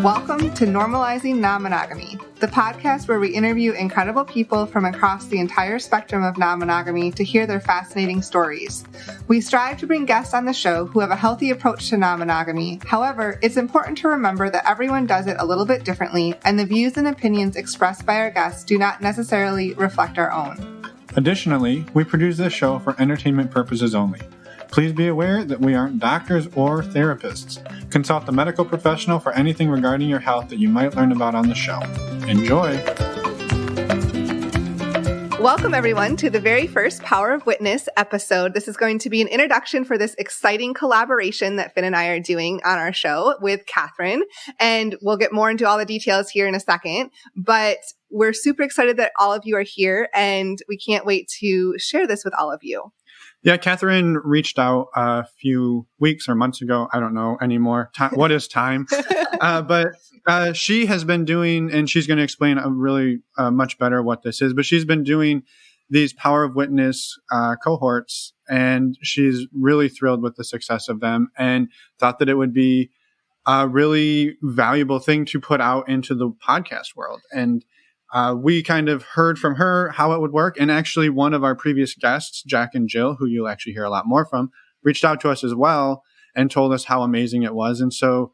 Welcome to Normalizing Non-Monogamy, the podcast where we interview incredible people from across the entire spectrum of non-monogamy to hear their fascinating stories. We strive to bring guests on the show who have a healthy approach to non-monogamy. However, it's important to remember that everyone does it a little bit differently, and the views and opinions expressed by our guests do not necessarily reflect our own. Additionally, we produce this show for entertainment purposes only. Please be aware that we aren't doctors or therapists. Consult a medical professional for anything regarding your health that you might learn about on the show. Enjoy! Welcome, everyone, to the very first Power of Witness episode. This is going to be an introduction for this exciting collaboration that Finn and I are doing on our show with Catherine. And we'll get more into all the details here in a second. But we're super excited that all of you are here, and we can't wait to share this with all of you. Yeah, Catherine reached out a few weeks or months ago. I don't know anymore. What is time? But she has been doing, and she's going to explain really much better what this is, but she's been doing these Power of Witness cohorts, and she's really thrilled with the success of them and thought that it would be a really valuable thing to put out into the podcast world. And we kind of heard from her how it would work. And actually, one of our previous guests, Jack and Jill, who you'll actually hear a lot more from, reached out to us as well and told us how amazing it was. And so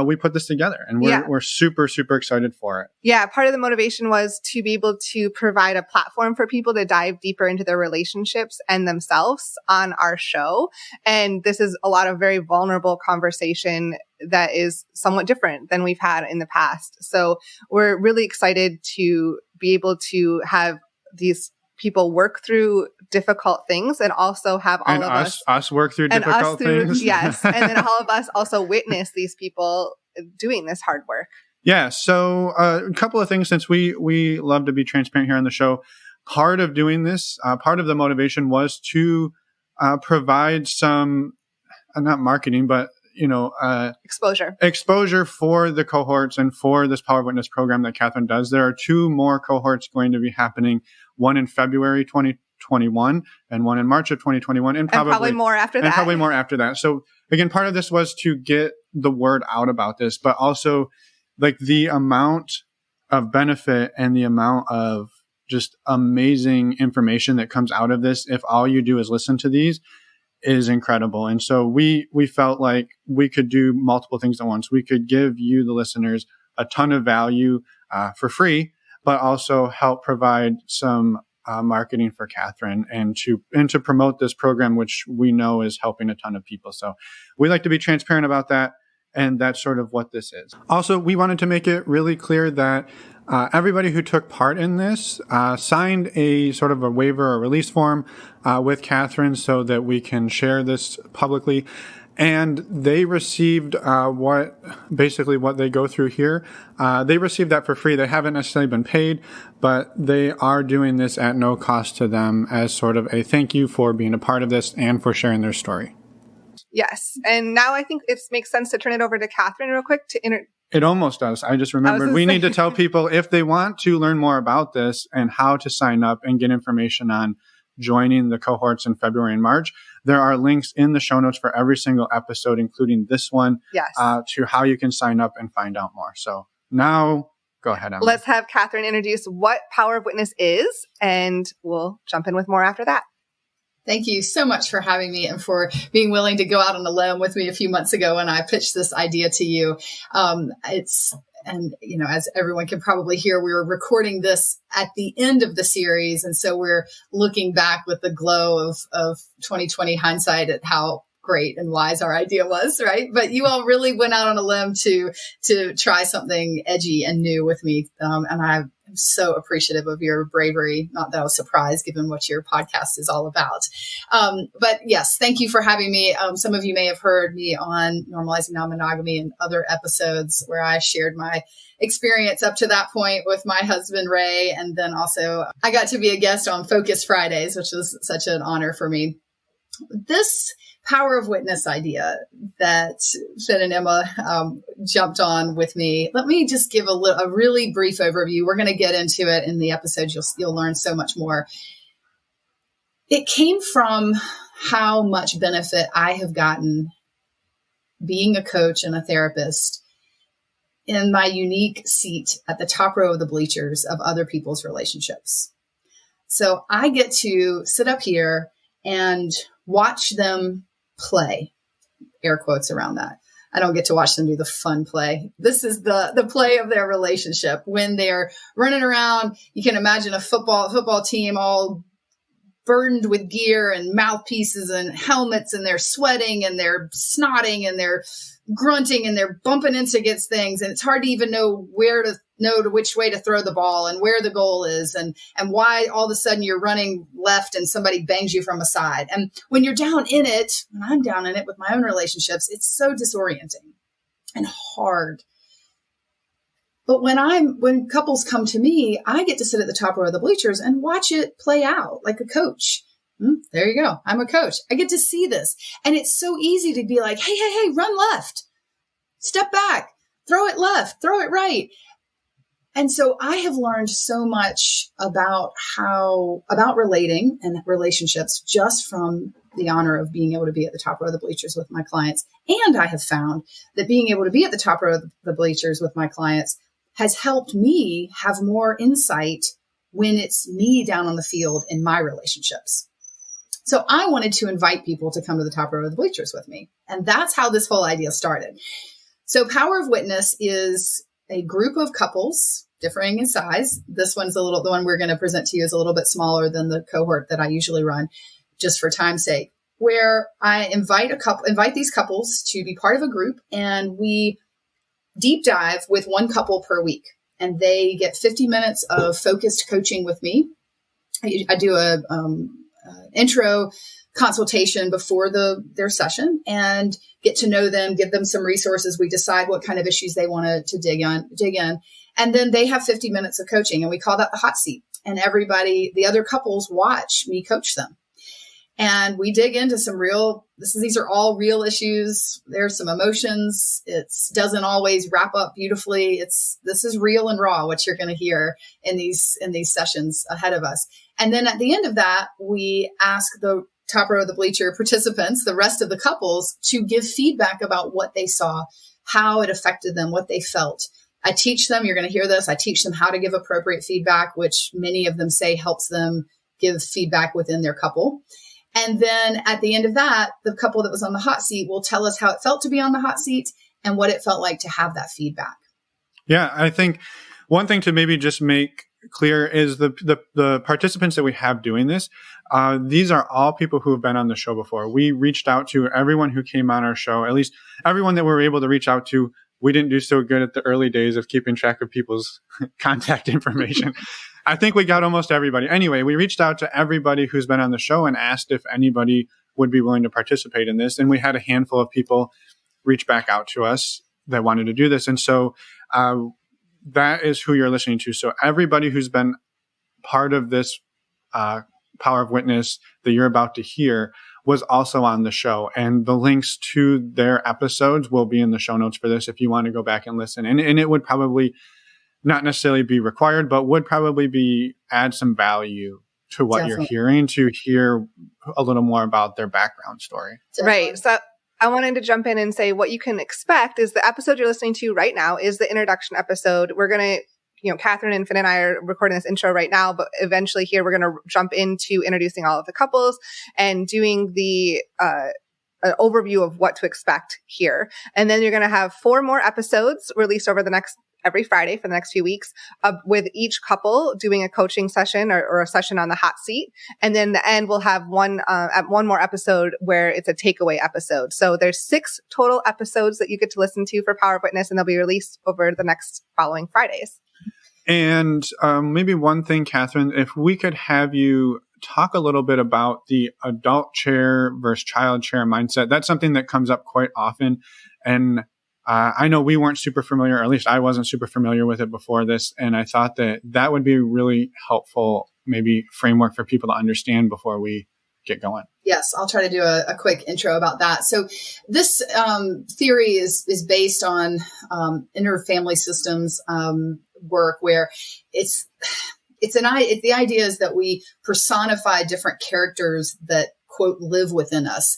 we put this together, and we're super, super excited for it. Yeah, part of the motivation was to be able to provide a platform for people to dive deeper into their relationships and themselves on our show. And this is a lot of very vulnerable conversation that is somewhat different than we've had in the past. So we're really excited to be able to have these people work through difficult things, and also have all of us work through difficult things. Yes. And then all of us also witness these people doing this hard work. Yeah. So a couple of things, since we love to be transparent here on the show. Part of doing this, part of the motivation was to provide some, not marketing, but exposure for the cohorts and for this Power of Witness program that Catherine does. There are two more cohorts going to be happening, one in February 2021 and one in March of 2021, and probably more after that. And probably more after that. So again, part of this was to get the word out about this, but also like the amount of benefit and the amount of just amazing information that comes out of this, if all you do is listen to these, is incredible. And so we felt like we could do multiple things at once. We could give you, the listeners, a ton of value for free, but also help provide some marketing for Catherine and to promote this program, which we know is helping a ton of people. So we like to be transparent about that. And that's sort of what this is. Also, we wanted to make it really clear that everybody who took part in this signed a sort of a waiver or release form with Catherine so that we can share this publicly. And they received what they go through here. They received that for free. They haven't necessarily been paid, but they are doing this at no cost to them as sort of a thank you for being a part of this and for sharing their story. Yes. And now I think it makes sense to turn it over to Catherine real quick to It almost does. I just remembered we need to tell people, if they want to learn more about this and how to sign up and get information on joining the cohorts in February and March, there are links in the show notes for every single episode, including this one, to how you can sign up and find out more. So now go ahead, Emma. Let's have Catherine introduce what Power of Witness is, and we'll jump in with more after that. Thank you so much for having me and for being willing to go out on a limb with me a few months ago when I pitched this idea to you. As everyone can probably hear, we were recording this at the end of the series. And so we're looking back with the glow of 2020 hindsight at how great and wise our idea was, right? But you all really went out on a limb to try something edgy and new with me. And I'm so appreciative of your bravery. Not that I was surprised given what your podcast is all about. But yes, thank you for having me. Some of you may have heard me on Normalizing Non-Monogamy and other episodes where I shared my experience up to that point with my husband, Ray. And then also I got to be a guest on Focus Fridays, which was such an honor for me. This Power of Witness idea that Finn and Emma jumped on with me. Let me just give a really brief overview. We're going to get into it in the episode. You'll learn so much more. It came from how much benefit I have gotten being a coach and a therapist in my unique seat at the top row of the bleachers of other people's relationships. So I get to sit up here and watch them play, air quotes around that. I don't get to watch them do the fun play. This is the play of their relationship when they're running around. You can imagine a football team all burdened with gear and mouthpieces and helmets, and they're sweating and they're snotting and they're grunting and they're bumping into against things. And it's hard to even know which way to throw the ball and where the goal is and why all of a sudden you're running left and somebody bangs you from a side. And when you're down in it, when I'm down in it with my own relationships, it's so disorienting and hard. But when couples come to me, I get to sit at the top row of the bleachers and watch it play out like a coach. There you go. I'm a coach. I get to see this. And it's so easy to be like, hey, run left, step back, throw it left, throw it right. And so I have learned so much about relating and relationships just from the honor of being able to be at the top row of the bleachers with my clients. And I have found that being able to be at the top row of the bleachers with my clients has helped me have more insight when it's me down on the field in my relationships. So I wanted to invite people to come to the top row of the bleachers with me. And that's how this whole idea started. So Power of Witness is a group of couples differing in size. The one we're going to present to you is a little bit smaller than the cohort that I usually run, just for time's sake, where I invite these couples to be part of a group, and we deep dive with one couple per week. And they get 50 minutes of focused coaching with me. I do a intro consultation before their session and get to know them, give them some resources. We decide what kind of issues they want to dig in. And then they have 50 minutes of coaching, and we call that the hot seat. And the other couples watch me coach them. And we dig into some these are all real issues. There's some emotions. It doesn't always wrap up beautifully. This is real and raw, what you're going to hear in these sessions ahead of us. And then at the end of that, we ask the top row of the bleacher participants, the rest of the couples, to give feedback about what they saw, how it affected them, what they felt. I teach them, you're going to hear this, I teach them how to give appropriate feedback, which many of them say helps them give feedback within their couple. And then at the end of that, the couple that was on the hot seat will tell us how it felt to be on the hot seat and what it felt like to have that feedback. Yeah, I think one thing to maybe just make clear is the participants that we have doing this. These are all people who have been on the show before. We reached out to everyone who came on our show, at least everyone that we were able to reach out to. We didn't do so good at the early days of keeping track of people's contact information. I think we got almost everybody. Anyway, we reached out to everybody who's been on the show and asked if anybody would be willing to participate in this. And we had a handful of people reach back out to us that wanted to do this. And so that is who you're listening to. So everybody who's been part of this Power of Witness that you're about to hear was also on the show. And the links to their episodes will be in the show notes for this if you want to go back and listen. And it would probably not necessarily be required, but would probably add some value to what Definitely. You're hearing, to hear a little more about their background story. Definitely. Right. So I wanted to jump in and say what you can expect is the episode you're listening to right now is the introduction episode. We're going to, Catherine and Finn and I are recording this intro right now, but eventually here we're going to jump into introducing all of the couples and doing the an overview of what to expect here. And then you're going to have 4 more episodes released over every Friday for the next few weeks, with each couple doing a coaching session or a session on the hot seat. And then the end, we'll have one more episode where it's a takeaway episode. So there's 6 total episodes that you get to listen to for Power of Witness, and they'll be released over the next following Fridays. And maybe one thing, Catherine, if we could have you talk a little bit about the adult chair versus child chair mindset. That's something that comes up quite often. And I know we weren't super familiar, or at least I wasn't super familiar with it before this. And I thought that would be a really helpful, maybe framework for people to understand before we get going. Yes, I'll try to do a quick intro about that. So this theory is based on inner family systems work, where the idea is that we personify different characters that, quote, live within us.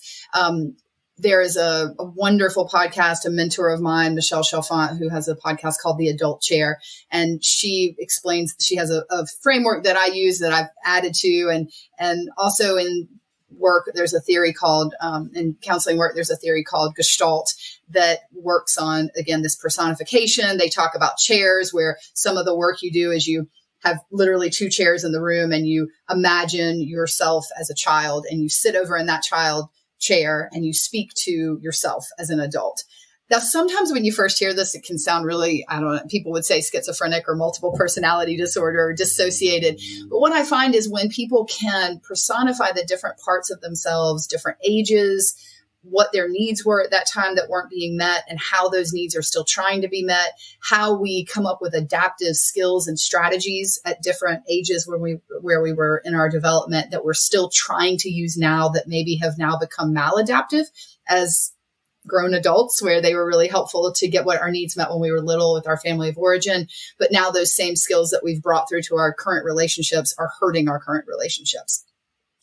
there is a wonderful podcast, a mentor of mine, Michelle Chalfant, who has a podcast called The Adult Chair. And she explains, she has a framework that I use that I've added to. And also in work, there's a theory called, in counseling work, there's a theory called Gestalt that works on, again, this personification. They talk about chairs, where some of the work you do is you have literally 2 chairs in the room and you imagine yourself as a child and you sit over in that child chair and you speak to yourself as an adult. Now, sometimes when you first hear this, it can sound really, I don't know, people would say schizophrenic or multiple personality disorder or dissociated. But what I find is when people can personify the different parts of themselves, different ages, what their needs were at that time that weren't being met, and how those needs are still trying to be met, how we come up with adaptive skills and strategies at different ages where we were in our development that we're still trying to use now that maybe have now become maladaptive as grown adults, where they were really helpful to get what our needs met when we were little with our family of origin. But now those same skills that we've brought through to our current relationships are hurting our current relationships.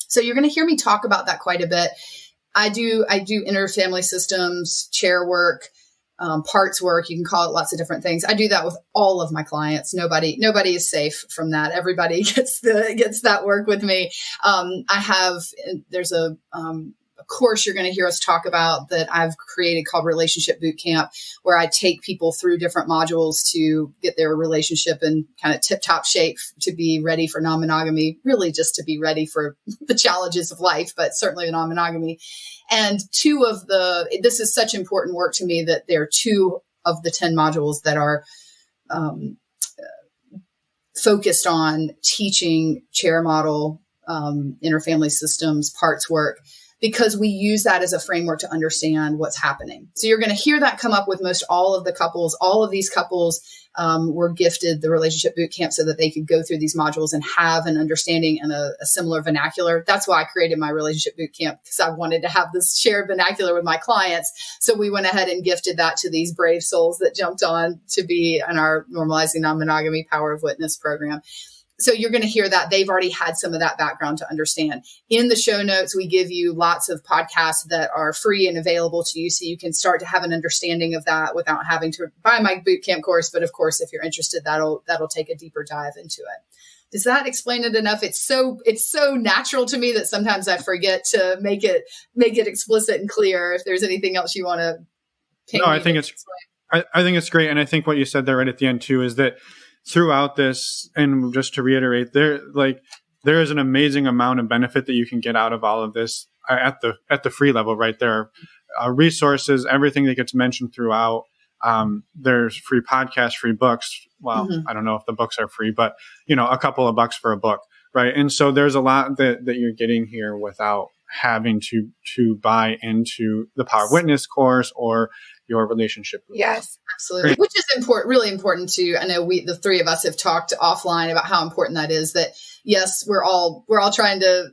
So you're going to hear me talk about that quite a bit. I do inner family systems, chair work, parts work. You can call it lots of different things. I do that with all of my clients. Nobody is safe from that. Everybody gets that work with me. There's a course you're going to hear us talk about that I've created called Relationship Bootcamp, where I take people through different modules to get their relationship in kind of tip-top shape to be ready for non-monogamy, really just to be ready for the challenges of life, but certainly non-monogamy. And this is such important work to me that there are 2 of the 10 modules that are focused on teaching chair model, inner family systems, parts work, because we use that as a framework to understand what's happening. So you're going to hear that come up with most all of the couples. All of these couples were gifted the Relationship Bootcamp so that they could go through these modules and have an understanding and a similar vernacular. That's why I created my Relationship Bootcamp, because I wanted to have this shared vernacular with my clients. So we went ahead and gifted that to these brave souls that jumped on to be in our Normalizing Non-Monogamy Power of Witness program. So you're going to hear that they've already had some of that background to understand. In the show notes, we give you lots of podcasts that are free and available to you, so you can start to have an understanding of that without having to buy my bootcamp course. But of course, if you're interested, that'll take a deeper dive into it. Does that explain it enough? It's so natural to me that sometimes I forget to make it explicit and clear. If there's anything else you want to ping me, I think it's great, and I think what you said there right at the end too is that throughout this, and just to reiterate, there is an amazing amount of benefit that you can get out of all of this at the free level, right? There are resources, everything that gets mentioned throughout. There's free podcasts, free books. Well, I don't know if the books are free, but a couple of bucks for a book, right? And so there's a lot that you're getting here without having to buy into the Power of Witness course or your relationship group. Yes, absolutely. Great. Which is important, really important to, I know the 3 of us have talked offline about how important that is, that yes, we're all trying to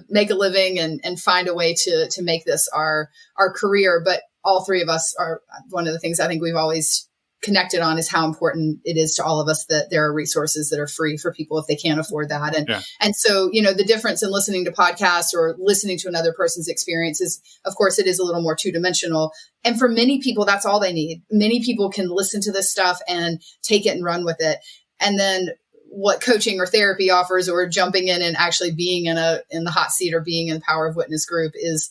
make a living and find a way to make this our career. But all 3 of us are, one of the things I think we've always connected on is how important it is to all of us that there are resources that are free for people if they can't afford that. And so, the difference in listening to podcasts or listening to another person's experience is, of course, it is a little more 2-dimensional. And for many people, that's all they need. Many people can listen to this stuff and take it and run with it. And then what coaching or therapy offers, or jumping in and actually being in the hot seat or being in the Power of Witness group is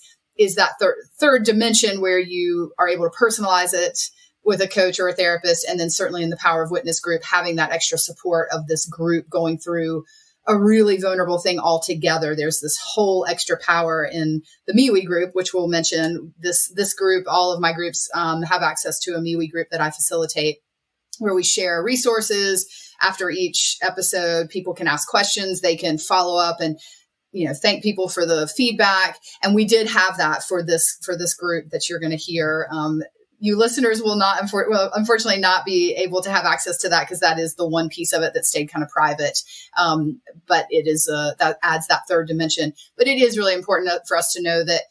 that third dimension where you are able to personalize it with a coach or a therapist. And then certainly in the Power of Witness group, having that extra support of this group going through a really vulnerable thing all together. There's this whole extra power in the MeWe group, which we'll mention. This group, all of my groups have access to a MeWe group that I facilitate, where we share resources. After each episode, people can ask questions. They can follow up and thank people for the feedback. And we did have that for this group that you're going to hear. You listeners will unfortunately not be able to have access to that, because that is the one piece of it that stayed kind of private. But it is that adds that third dimension. But it is really important for us to know that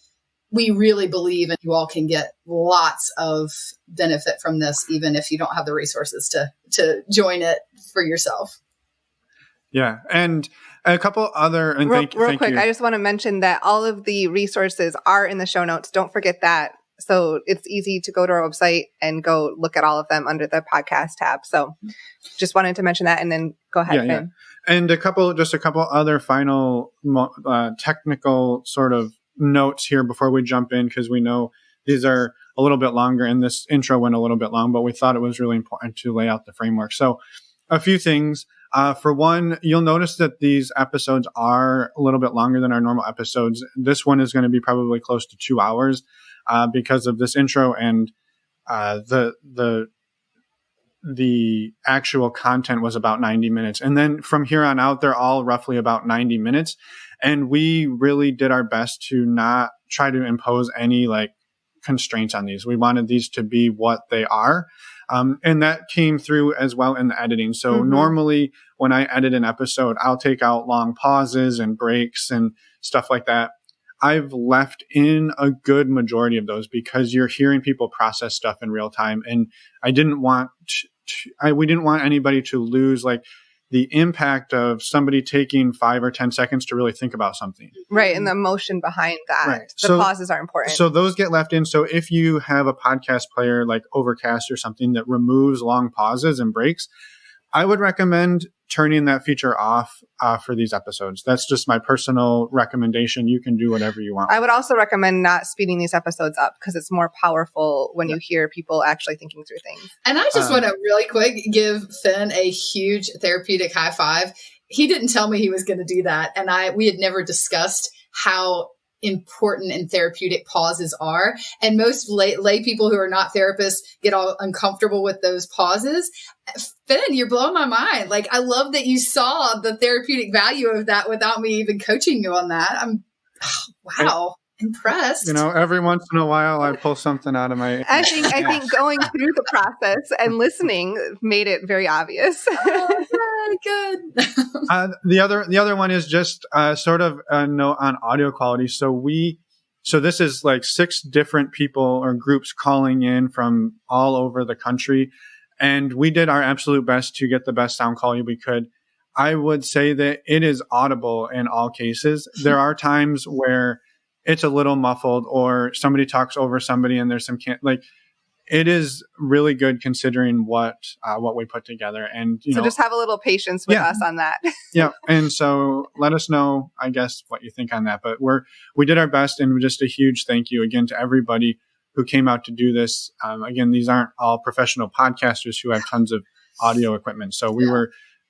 we really believe, and you all can get lots of benefit from this, even if you don't have the resources to join it for yourself. Yeah. And a couple other, and real quick, I just want to mention that all of the resources are in the show notes. Don't forget that. So it's easy to go to our website and go look at all of them under the podcast tab. So just wanted to mention that, and then go ahead, Finn. Yeah. And a couple other final technical sort of notes here before we jump in, because we know these are a little bit longer and this intro went a little bit long, but we thought it was really important to lay out the framework. So a few things. For one, you'll notice that these episodes are a little bit longer than our normal episodes. This one is going to be probably close to 2 hours because of this intro and the actual content was about 90 minutes. And then from here on out, they're all roughly about 90 minutes. And we really did our best to not try to impose any like constraints on these. We wanted these to be what they are. And that came through as well in the editing. So normally when I edit an episode, I'll take out long pauses and breaks and stuff like that. I've left in a good majority of those because you're hearing people process stuff in real time. And I didn't want we didn't want anybody to lose like the impact of somebody taking 5 or 10 seconds to really think about something. Right. And the emotion behind that. Right. The pauses are important. So those get left in. So if you have a podcast player like Overcast or something that removes long pauses and breaks, I would recommend turning that feature off for these episodes. That's just my personal recommendation. You can do whatever you want. I would also recommend not speeding these episodes up because it's more powerful when you hear people actually thinking through things. And I just want to really quick give Finn a huge therapeutic high five. He didn't tell me he was going to do that. And we had never discussed how important and therapeutic pauses are. And most lay people who are not therapists get all uncomfortable with those pauses. Finn, you're blowing my mind. Like, I love that you saw the therapeutic value of that without me even coaching you on that. Wow. Impressed. You know, every once in a while I pull something out of my... I think going through the process and listening made it very obvious. Good. The other one is just sort of a note on audio quality. So this is like 6 different people or groups calling in from all over the country. And we did our absolute best to get the best sound quality we could. I would say that it is audible in all cases. There are times where it's a little muffled or somebody talks over somebody and there's some it is really good considering what we put together. And so just have a little patience with us on that. Yeah. And so let us know, I guess, what you think on that. But we did our best, and just a huge thank you again to everybody who came out to do this. Again, these aren't all professional podcasters who have tons of audio equipment. So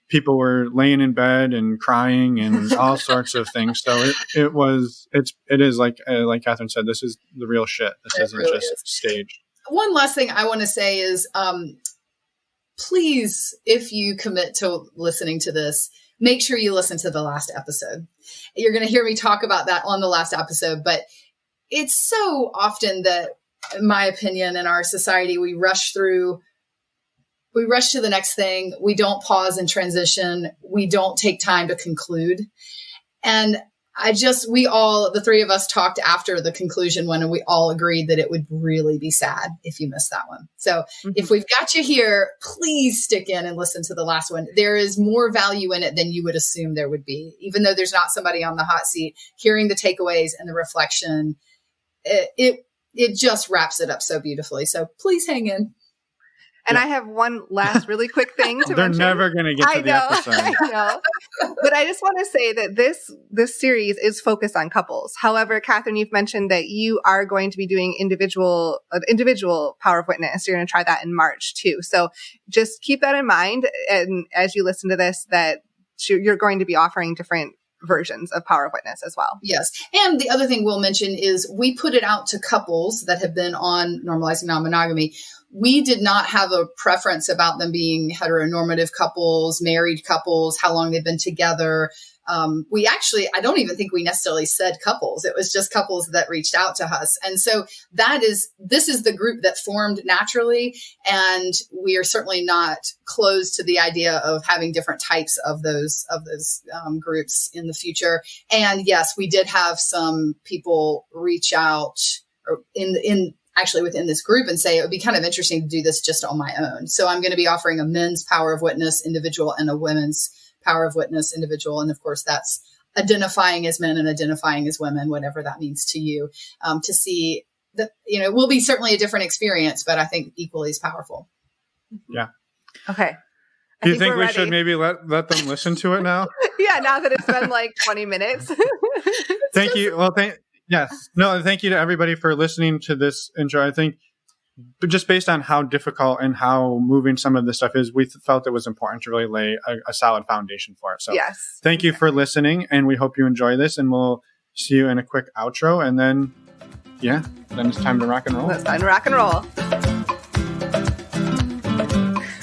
people were laying in bed and crying and all sorts of things. So it is like Catherine said, this is the real shit. This isn't really just staged. One last thing I want to say is, please, if you commit to listening to this, make sure you listen to the last episode. You're going to hear me talk about that on the last episode, but it's so often that, in my opinion, in our society, we rush to the next thing. We don't pause and transition. We don't take time to conclude. And the 3 of us talked after the conclusion one, and we all agreed that it would really be sad if you missed that one. So if we've got you here, please stick in and listen to the last one. There is more value in it than you would assume there would be. Even though there's not somebody on the hot seat, hearing the takeaways and the reflection, it just wraps it up so beautifully. So please hang in. And I have one last really quick thing to mention. They're never going to get to the episode. I know. But I just want to say that this series is focused on couples. However, Catherine, you've mentioned that you are going to be doing individual Power of Witness. You're going to try that in March too. So just keep that in mind. And as you listen to this, that you're going to be offering different versions of Power of Witness as well. Yes. And the other thing we'll mention is we put it out to couples that have been on Normalizing Non-Monogamy. We did not have a preference about them being heteronormative couples, married couples, how long they've been together. I don't even think we necessarily said couples. It was just couples that reached out to us. And so this is the group that formed naturally. And we are certainly not closed to the idea of having different types of those groups in the future. And yes, we did have some people reach out actually within this group and say, it would be kind of interesting to do this just on my own. So I'm going to be offering a men's Power of Witness individual and a women's Power of Witness individual. And of course, that's identifying as men and identifying as women, whatever that means to you, to see it will be certainly a different experience, but I think equally as powerful. Yeah. Okay. Do you think we should maybe let them listen to it now? Yeah, now that it's been like 20 minutes. Thank you. Well, thank you to everybody for listening to this intro. I think just based on how difficult and how moving some of this stuff is, we felt it was important to really lay a solid foundation for it. So yes. Thank you for listening, and we hope you enjoy this, and we'll see you in a quick outro, and then it's time to rock and roll. It's time to rock and roll.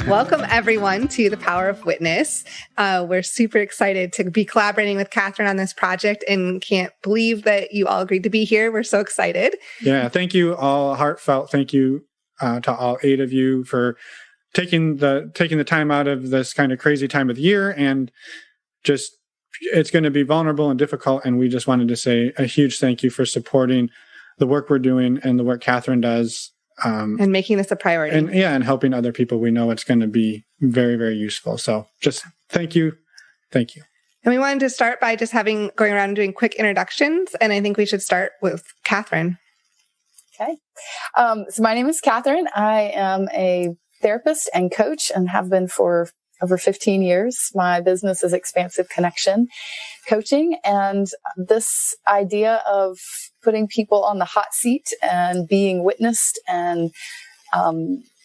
Welcome, everyone, to The Power of Witness. We're super excited to be collaborating with Catherine on this project and can't believe that you all agreed to be here. We're so excited. Yeah, thank you all. Heartfelt thank you to all 8 of you for taking the time out of this kind of crazy time of the year. And just, it's going to be vulnerable and difficult. And we just wanted to say a huge thank you for supporting the work we're doing and the work Catherine does. And making this a priority. And helping other people. We know it's going to be very, very useful. So just thank you. Thank you. And we wanted to start by just going around and doing quick introductions. And I think we should start with Catherine. Okay. So my name is Catherine. I am a therapist and coach and have been for over 15 years. My business is Expansive Connection Coaching. And this idea of putting people on the hot seat and being witnessed and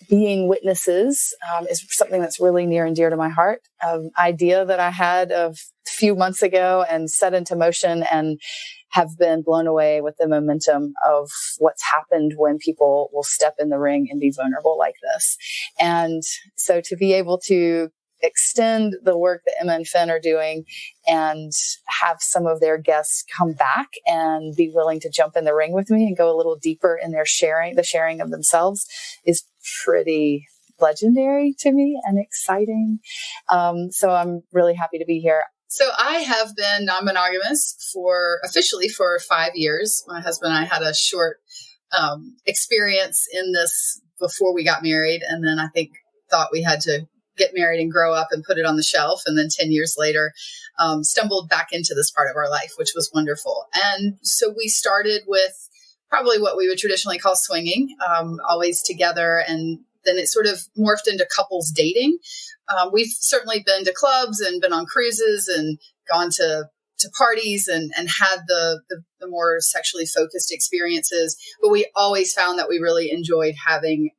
being witnesses is something that's really near and dear to my heart. An idea that I had a few months ago and set into motion, and have been blown away with the momentum of what's happened when people will step in the ring and be vulnerable like this. And so to be able to extend the work that Emma and Finn are doing and have some of their guests come back and be willing to jump in the ring with me and go a little deeper in their the sharing of themselves is pretty legendary to me and exciting. So I'm really happy to be here. So I have been non-monogamous officially for 5 years. My husband and I had a short experience in this before we got married. And then I think thought we had to get married and grow up and put it on the shelf. And then 10 years later, stumbled back into this part of our life, which was wonderful. And so we started with probably what we would traditionally call swinging, always together. And then it sort of morphed into couples dating. We've certainly been to clubs and been on cruises and gone to parties and had the more sexually focused experiences. But we always found that we really enjoyed having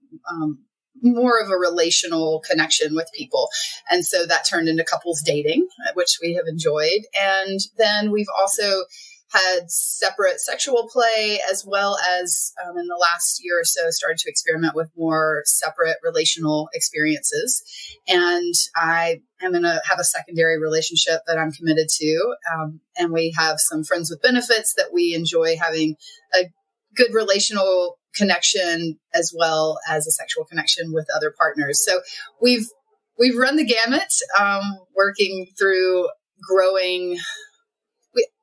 more of a relational connection with people. And so that turned into couples dating, which we have enjoyed. And then we've also had separate sexual play, as well as in the last year or so started to experiment with more separate relational experiences. And I am going to have a secondary relationship that I'm committed to. And we have some friends with benefits that we enjoy having a good relational connection as well as a sexual connection with other partners. So we've run the gamut, working through growing.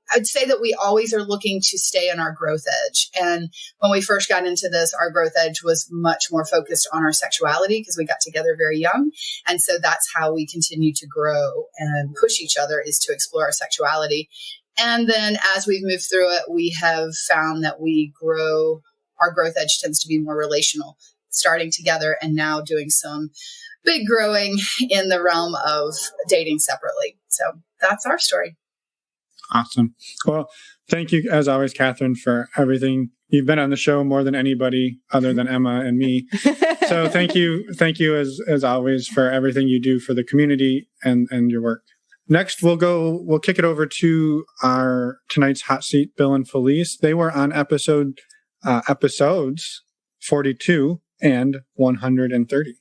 I'd say that we always are looking to stay on our growth edge. And when we first got into this, our growth edge was much more focused on our sexuality because we got together very young. And so that's how we continue to grow and push each other, is to explore our sexuality. And then as we've moved through it, we have found that our growth edge tends to be more relational, starting together and now doing some big growing in the realm of dating separately. So that's our story. Awesome. Well, thank you, as always, Catherine, for everything. You've been on the show more than anybody other than Emma and me. So thank you as always for everything you do for the community and your work. Next, we'll kick it over to our tonight's hot seat, Bill and Felice. They were on episodes 42 and 130.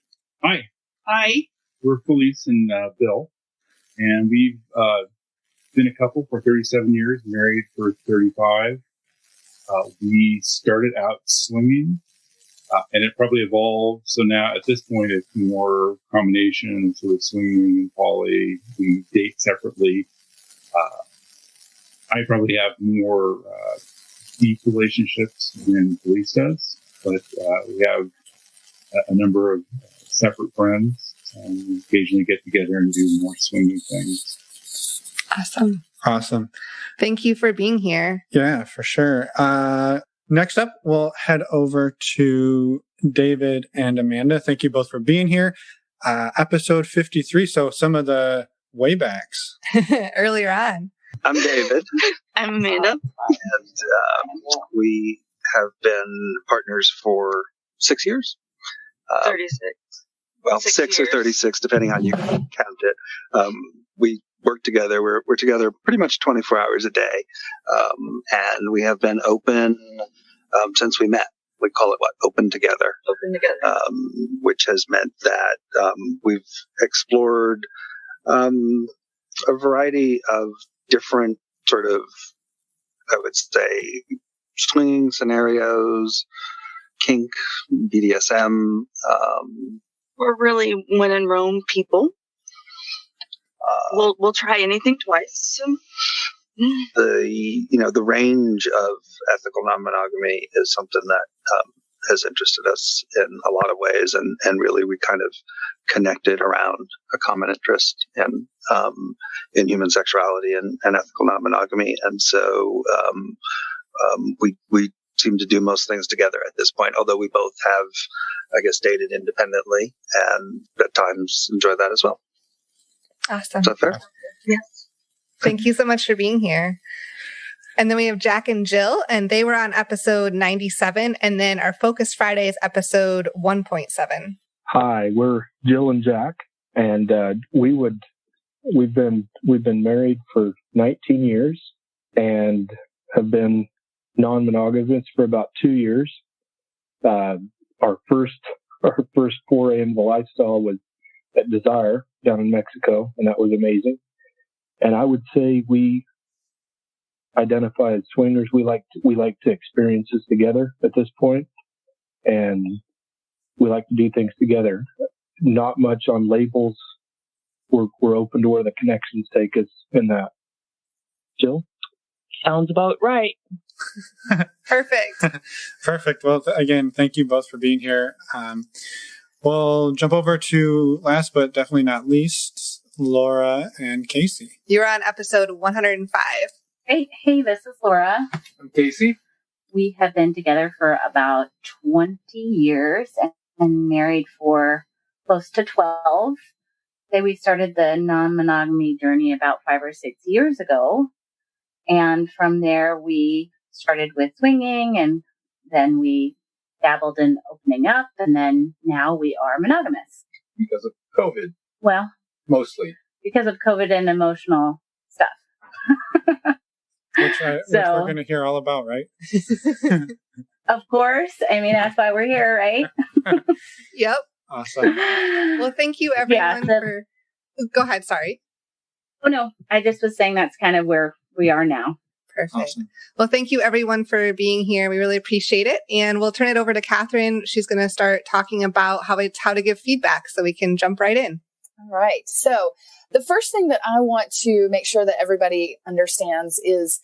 Hi. We're Felice and Bill, and we've been a couple for 37 years, married for 35. We started out swinging, and it probably evolved. So now at this point, it's more combination, so it's swinging and poly. We date separately. I probably have more deep relationships than Felice does, but we have a number of separate friends, and we occasionally get together and do more swinging things. Awesome. Awesome. Thank you for being here. Yeah, for sure. Next up, we'll head over to David and Amanda. Thank you both for being here. Episode 53, so some of the waybacks. Earlier on. I'm David. I'm Amanda. And we have been partners for 6 years. 36. Well, 6 6 or years. 36, depending on you count it. We work together. We're together pretty much 24 hours a day. And we have been open since we met. We call it Open Together. Open together. Which has meant that we've explored a variety of different sort of, I would say, swinging scenarios, kink, BDSM. We're really when in Rome people. We'll try anything twice. The range of ethical non-monogamy is something that has interested us in a lot of ways, and really we kind of connected around a common interest in human sexuality and ethical non-monogamy, and so we seem to do most things together at this point. Although we both have, I guess, dated independently, and at times enjoy that as well. Awesome. Is that fair? Yes. Thank you so much for being here. And then we have Jack and Jill, and they were on episode 97. And then our Focus Friday is episode 1.7. Hi, we're Jill and Jack, and we've been married for 19 years and have been non-monogamous for about 2 years. Our first foray into the lifestyle was at Desire down in Mexico, and that was amazing. And I would say we identify as swingers. We like to experience this together at this point, and we like to do things together. Not much on labels. We're open to where the connections take us in that. Jill? Sounds about right. Perfect. Perfect. Well, again, thank you both for being here. We'll jump over to last but definitely not least, Laura and Casey. You're on episode 105. Hey, this is Laura. I'm Casey. We have been together for about 20 years and married for close to 12. We started the non-monogamy journey about 5 or 6 years ago. And from there, we started with swinging, and then we dabbled in opening up, and then now we are monogamous. Because of COVID. Well, Mostly. because of COVID and emotional stuff. Which we're going to hear all about, right? Of course. I mean, that's why we're here, right? Yep. Awesome. Well, thank you everyone for... Go ahead, sorry. Oh, no. I just was saying that's kind of where we are now. Perfect. Awesome. Well, thank you everyone for being here. We really appreciate it. And we'll turn it over to Catherine. She's going to start talking about how to give feedback, so we can jump right in. All right. So the first thing that I want to make sure that everybody understands is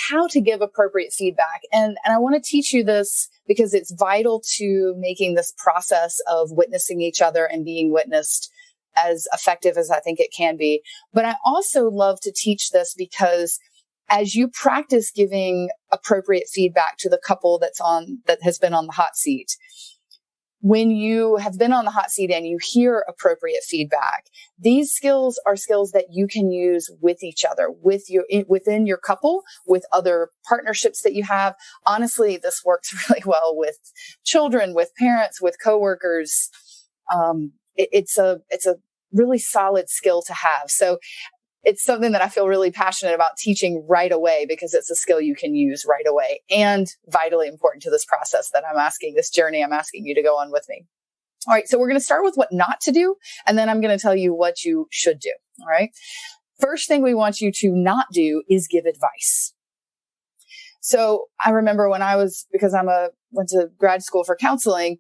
how to give appropriate feedback. And I want to teach you this because it's vital to making this process of witnessing each other and being witnessed as effective as I think it can be. But I also love to teach this because as you practice giving appropriate feedback to the couple that has been on the hot seat, when you have been on the hot seat and you hear appropriate feedback, these skills are skills that you can use with each other, within your couple, with other partnerships that you have. Honestly, this works really well with children, with parents, with coworkers. It's a really solid skill to have. So it's something that I feel really passionate about teaching right away because it's a skill you can use right away and vitally important to this process that this journey I'm asking you to go on with me. All right. So we're going to start with what not to do, and then I'm going to tell you what you should do. All right. First thing we want you to not do is give advice. So I remember when because went to grad school for counseling,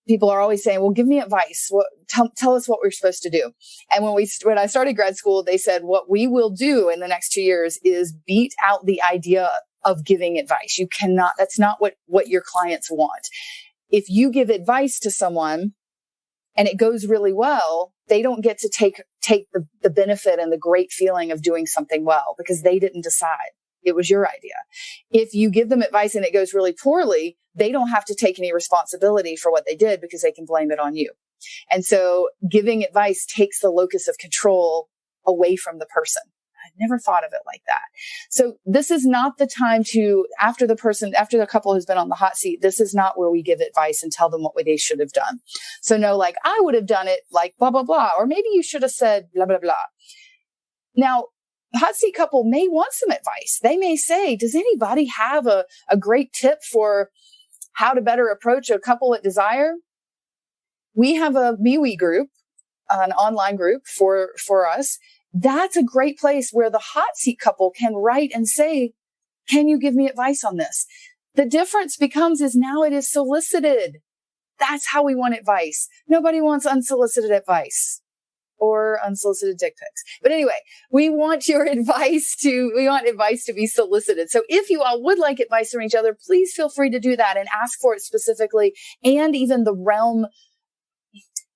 people are always saying, well, give me advice. Tell us what we're supposed to do. And when I started grad school, they said, what we will do in the next 2 years is beat out the idea of giving advice. That's not what your clients want. If you give advice to someone and it goes really well, they don't get to take the benefit and the great feeling of doing something well because they didn't decide. It was your idea. If you give them advice and it goes really poorly, they don't have to take any responsibility for what they did because they can blame it on you. And so giving advice takes the locus of control away from the person. I never thought of it like that. So this is not the time to, after the couple has been on the hot seat, this is not where we give advice and tell them what they should have done. So no, like, I would have done it like blah, blah, blah, or maybe you should have said blah, blah, blah. Now, the hot seat couple may want some advice. They may say, does anybody have a great tip for how to better approach a couple at Desire? We have a MeWe group, an online group for us. That's a great place where the hot seat couple can write and say, can you give me advice on this? The difference is now it is solicited. That's how we want advice. Nobody wants unsolicited advice or unsolicited dick pics. But anyway, we want advice to be solicited. So if you all would like advice from each other, please feel free to do that and ask for it specifically. And even the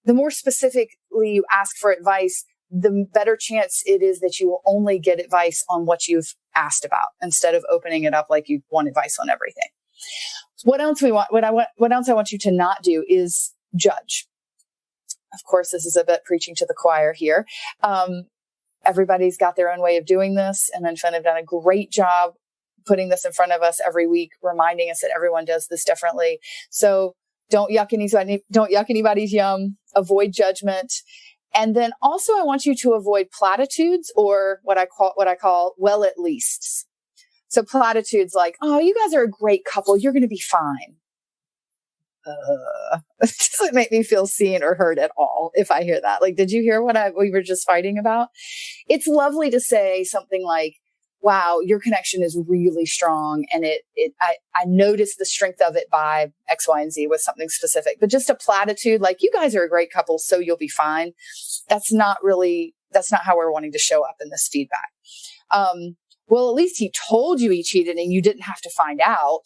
more specifically you ask for advice, the better chance it is that you will only get advice on what you've asked about instead of opening it up like you want advice on everything. What else I want you to not do is judge. Of course, this is a bit preaching to the choir here. Everybody's got their own way of doing this, and Unfun have done a great job putting this in front of us every week, reminding us that everyone does this differently. So don't yuck anybody's yum. Avoid judgment. And then also I want you to avoid platitudes or what I call well, at least. So platitudes like, oh, you guys are a great couple. You're going to be fine. It doesn't make me feel seen or heard at all if I hear that. Like, did you hear what we were just fighting about? It's lovely to say something like, wow, your connection is really strong. And I noticed the strength of it by X, Y, and Z with something specific, but just a platitude like, you guys are a great couple, so you'll be fine. That's not how we're wanting to show up in this feedback. Well, at least he told you he cheated and you didn't have to find out.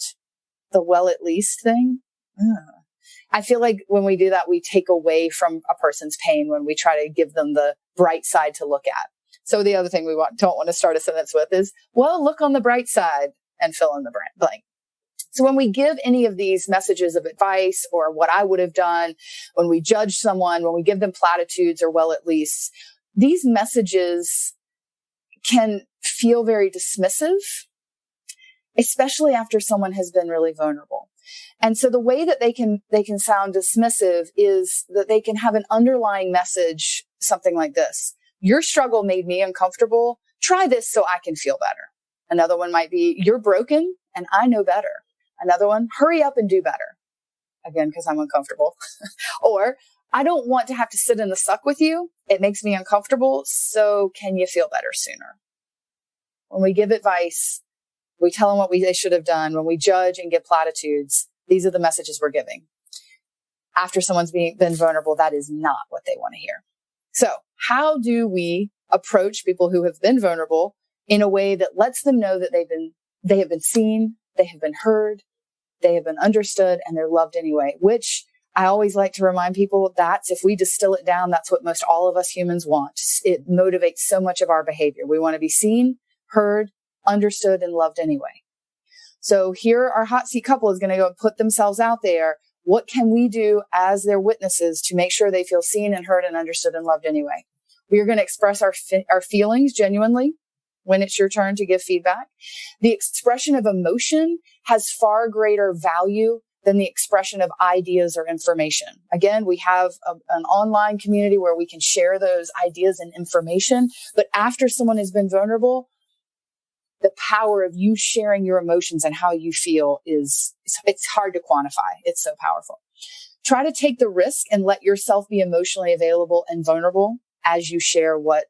The well, at least thing. I feel like when we do that, we take away from a person's pain when we try to give them the bright side to look at. So the other thing we don't want to start a sentence with is, well, look on the bright side and fill in the blank. So when we give any of these messages of advice or what I would have done, when we judge someone, when we give them platitudes or well, at least, these messages can feel very dismissive, especially after someone has been really vulnerable. And so the way that they can sound dismissive is that they can have an underlying message, something like this. Your struggle made me uncomfortable. Try this so I can feel better. Another one might be, you're broken and I know better. Another one, hurry up and do better. Again, because I'm uncomfortable. Or, I don't want to have to sit in the suck with you. It makes me uncomfortable. So can you feel better sooner? When we give advice, we tell them what they should have done. When we judge and give platitudes, these are the messages we're giving. After someone's been vulnerable, that is not what they want to hear. So how do we approach people who have been vulnerable in a way that lets them know that they have been seen, they have been heard, they have been understood, and they're loved anyway, which I always like to remind people that's, if we distill it down, that's what most all of us humans want. It motivates so much of our behavior. We want to be seen, heard, understood, and loved anyway. So here our hot seat couple is going to go and put themselves out there. What can we do as their witnesses to make sure they feel seen and heard and understood and loved anyway? We are going to express our feelings genuinely when it's your turn to give feedback. The expression of emotion has far greater value than the expression of ideas or information. Again, we have an online community where we can share those ideas and information, but after someone has been vulnerable, the power of you sharing your emotions and how you feel it's hard to quantify. It's so powerful. Try to take the risk and let yourself be emotionally available and vulnerable as you share what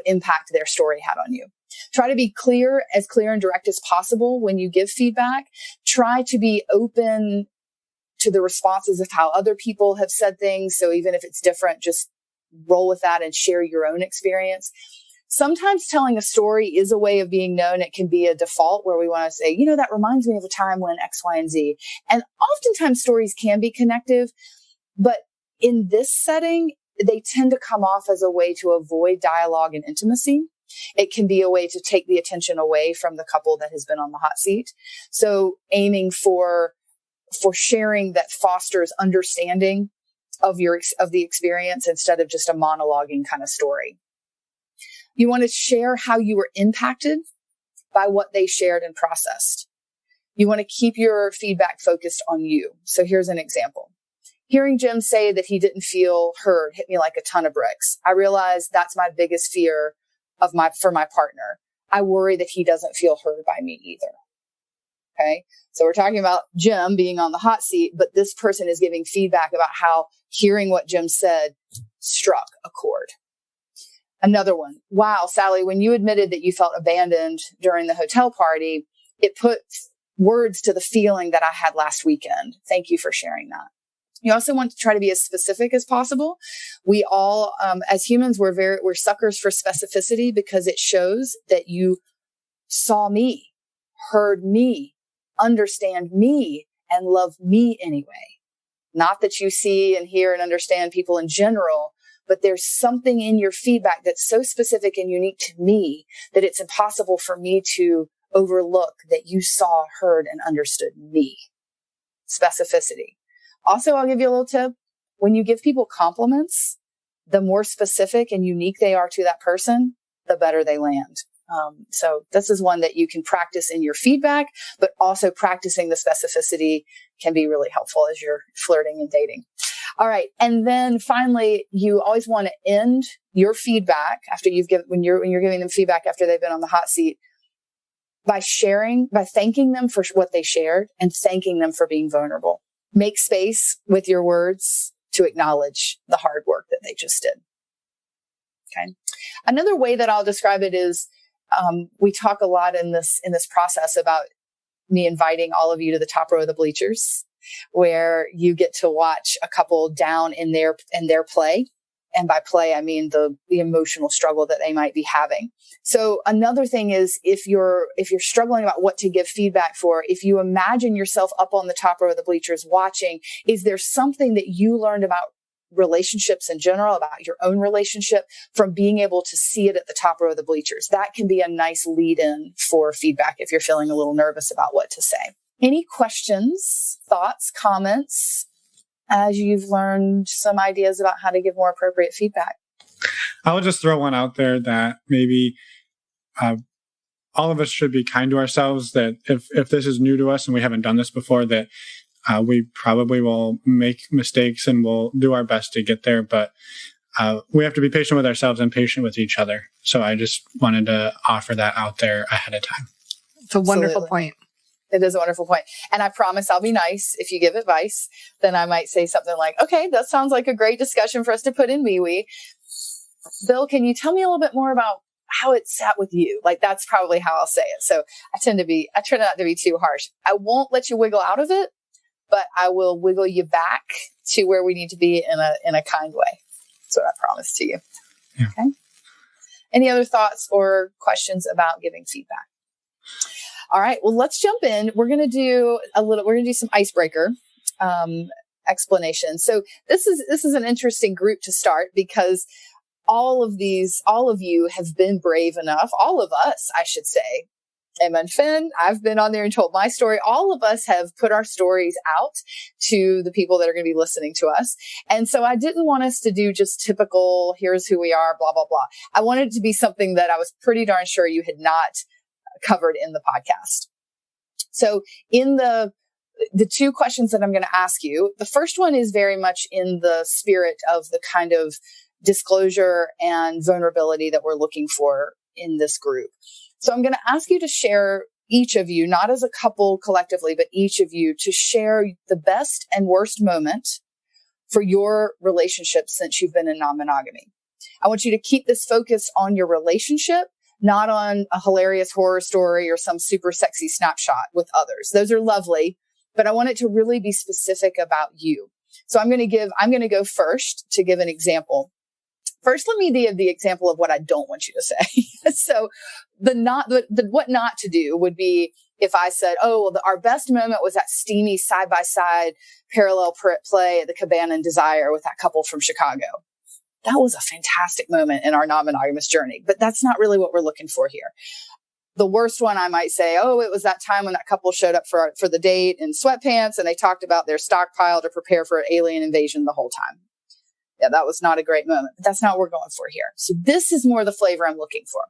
impact their story had on you. Try to be clear and direct as possible when you give feedback. Try to be open to the responses of how other people have said things. So even if it's different, just roll with that and share your own experience. Sometimes telling a story is a way of being known. It can be a default where we want to say, that reminds me of a time when X, Y, and Z. And oftentimes stories can be connective, but in this setting, they tend to come off as a way to avoid dialogue and intimacy. It can be a way to take the attention away from the couple that has been on the hot seat. So aiming for sharing that fosters understanding of the experience instead of just a monologuing kind of story. You want to share how you were impacted by what they shared and processed. You want to keep your feedback focused on you. So here's an example. Hearing Jim say that he didn't feel heard hit me like a ton of bricks. I realized that's my biggest fear for my partner. I worry that he doesn't feel heard by me either. Okay. So we're talking about Jim being on the hot seat, but this person is giving feedback about how hearing what Jim said struck a chord. Another one. Wow, Sally, when you admitted that you felt abandoned during the hotel party, it put words to the feeling that I had last weekend. Thank you for sharing that. You also want to try to be as specific as possible. We all, as humans, we're suckers for specificity because it shows that you saw me, heard me, understand me, and love me anyway. Not that you see and hear and understand people in general, but there's something in your feedback that's so specific and unique to me that it's impossible for me to overlook that you saw, heard, and understood me. Specificity. Also, I'll give you a little tip. When you give people compliments, the more specific and unique they are to that person, the better they land. So this is one that you can practice in your feedback, but also practicing the specificity can be really helpful as you're flirting and dating. All right. And then finally, you always want to end your feedback after when you're giving them feedback after they've been on the hot seat by thanking them for what they shared and thanking them for being vulnerable. Make space with your words to acknowledge the hard work that they just did. Okay. Another way that I'll describe it is, we talk a lot in this process about me inviting all of you to the top row of the bleachers, where you get to watch a couple down in their play. And by play, I mean the emotional struggle that they might be having. So another thing is if you're struggling about what to give feedback for, if you imagine yourself up on the top row of the bleachers watching, is there something that you learned about relationships in general, about your own relationship from being able to see it at the top row of the bleachers? That can be a nice lead in for feedback if you're feeling a little nervous about what to say. Any questions, thoughts, comments, as you've learned some ideas about how to give more appropriate feedback? I will just throw one out there that maybe all of us should be kind to ourselves, that if this is new to us and we haven't done this before, that we probably will make mistakes and we'll do our best to get there. But we have to be patient with ourselves and patient with each other. So I just wanted to offer that out there ahead of time. It's a wonderful point. It is a wonderful point. And I promise I'll be nice. If you give advice, then I might say something like, okay, that sounds like a great discussion for us to put in MeWe. Bill, can you tell me a little bit more about how it sat with you? Like, that's probably how I'll say it. So I try not to be too harsh. I won't let you wiggle out of it, but I will wiggle you back to where we need to be in a kind way. That's what I promise to you. Yeah. Okay. Any other thoughts or questions about giving feedback? All right. Well, let's jump in. We're going to do some icebreaker explanation. So this is an interesting group to start because all of you have been brave enough. All of us, I should say. Emma and Finn, I've been on there and told my story. All of us have put our stories out to the people that are going to be listening to us. And so I didn't want us to do just typical, here's who we are, blah, blah, blah. I wanted it to be something that I was pretty darn sure you had not covered in the podcast. So in the two questions that I'm going to ask you, the first one is very much in the spirit of the kind of disclosure and vulnerability that we're looking for in this group. So I'm going to ask you to share, each of you, not as a couple collectively, but each of you, to share the best and worst moment for your relationship since you've been in non-monogamy. I want you to keep this focus on your relationship, not on a hilarious horror story or some super sexy snapshot with others. Those are lovely, but I want it to really be specific about you. So I'm going to go first to give an example. First, let me give the example of what I don't want you to say. So what not to do would be if I said, our best moment was that steamy side-by-side parallel play at the Cabana in Desire with that couple from Chicago. that was a fantastic moment in our non-monogamous journey. But that's not really what we're looking for here. The worst one, I might say, oh, it was that time when that couple showed up for the date in sweatpants and they talked about their stockpile to prepare for an alien invasion the whole time. Yeah, that was not a great moment, but that's not what we're going for here. So this is more the flavor I'm looking for.